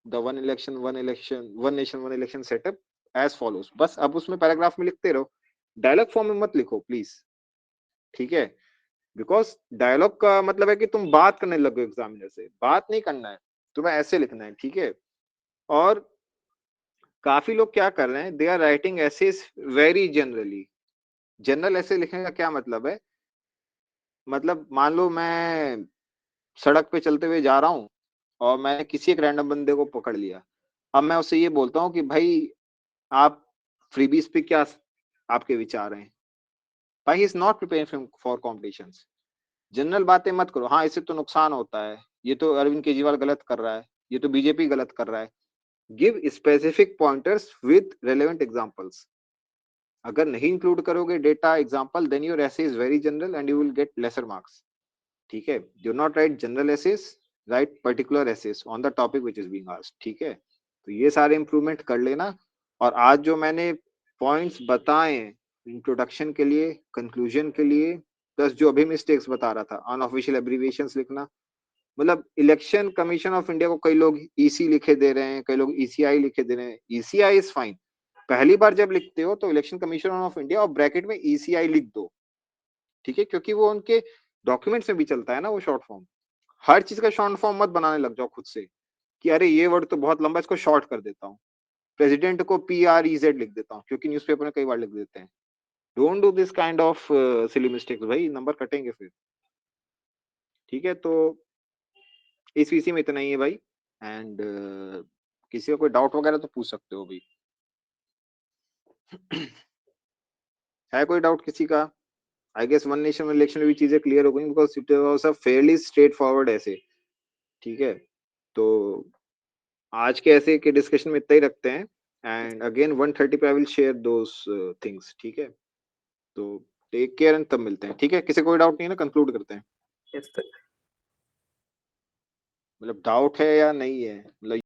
the one nation one election setup as follows. बस अब उसमें पैराग्राफ में लिखते रहो, डायलॉग फॉर्म में मत लिखो प्लीज, ठीक है। बिकॉज डायलॉग का मतलब है कि तुम बात करने लगो एग्जामिनर से, बात नहीं करना है, तुम्हें ऐसे लिखना है, ठीक है। और काफी लोग क्या कर रहे हैं, they are writing essays very generally. General essay लिखने का क्या मतलब है? मतलब मान लो मैं सड़क पे चलते हुए जा रहा हूँ और मैंने किसी एक रैंडम बंदे को पकड़ लिया। अब मैं उससे ये बोलता हूँ कि भाई आप फ्रीबीज पे क्या आपके विचार हैं? भाई is not preparing for competitions. General बातें मत करो, हाँ इससे तो नुकसान होता है, ये तो अरविंद केजरीवाल गलत कर रहा है, ये तो बीजेपी गलत कर रहा है। Give specific pointers with relevant examples. अगर नहीं इंक्लूड करोगे data example then your essay is very general and you will get lesser marks, ठीक है। Do not write general essays, write particular essays on the topic which is being asked, ठीक है। तो ये सारे इंप्रूवमेंट कर लेना। और आज जो मैंने पॉइंट्स बताए इंट्रोडक्शन के लिए, कंक्लूजन के लिए, प्लस जो अभी मिस्टेक्स बता रहा था, अनऑफिशियल एब्रिविएशंस लिखना, मतलब इलेक्शन कमीशन ऑफ इंडिया को कई लोग ईसी लिखे दे रहे हैं, कई लोग ईसीआई लिखे दे रहे हैं। ईसीआई इज फाइन, पहली बार जब लिखते हो तो इलेक्शन कमीशन ऑफ इंडिया और ब्रैकेट में ईसीआई लिख दो, ठीक है, क्योंकि वो उनके डॉक्यूमेंट्स में भी चलता है ना वो शॉर्ट फॉर्म। हर चीज का शॉर्ट फॉर्म मत बनाने लग जाओ खुद से कि अरे ये वर्ड तो बहुत लंबा है, इसको शॉर्ट कर देता हूँ। प्रेसिडेंट को PREZ लिख देता हूँ क्योंकि न्यूज़पेपर में कई बार लिख देते हैं। Don't do this kind of silly mistakes भाई, नंबर कटेंगे फिर, ठीक है। तो इस विषय में इतना ही है भाई। एंड किसी का कोई डाउट वगैरह तो पूछ सकते हो भाई। है कोई डाउट किसी का? I guess one nation one election में भी चीजें क्लियर हो गई because it was a fairly straightforward ऐसे, ठीक है। तो आज के ऐसे के डिस्कशन में इतना ही रखते हैं। एंड अगेन 1:30 पे I will share those things, ठीक है। तो टेक केयर एंड तब मिलते हैं, ठीक है। किसी को कोई डाउट नहीं है ना? कंक्लूड करते हैं। Yes sir. मतलब डाउट है या नहीं है, मतलब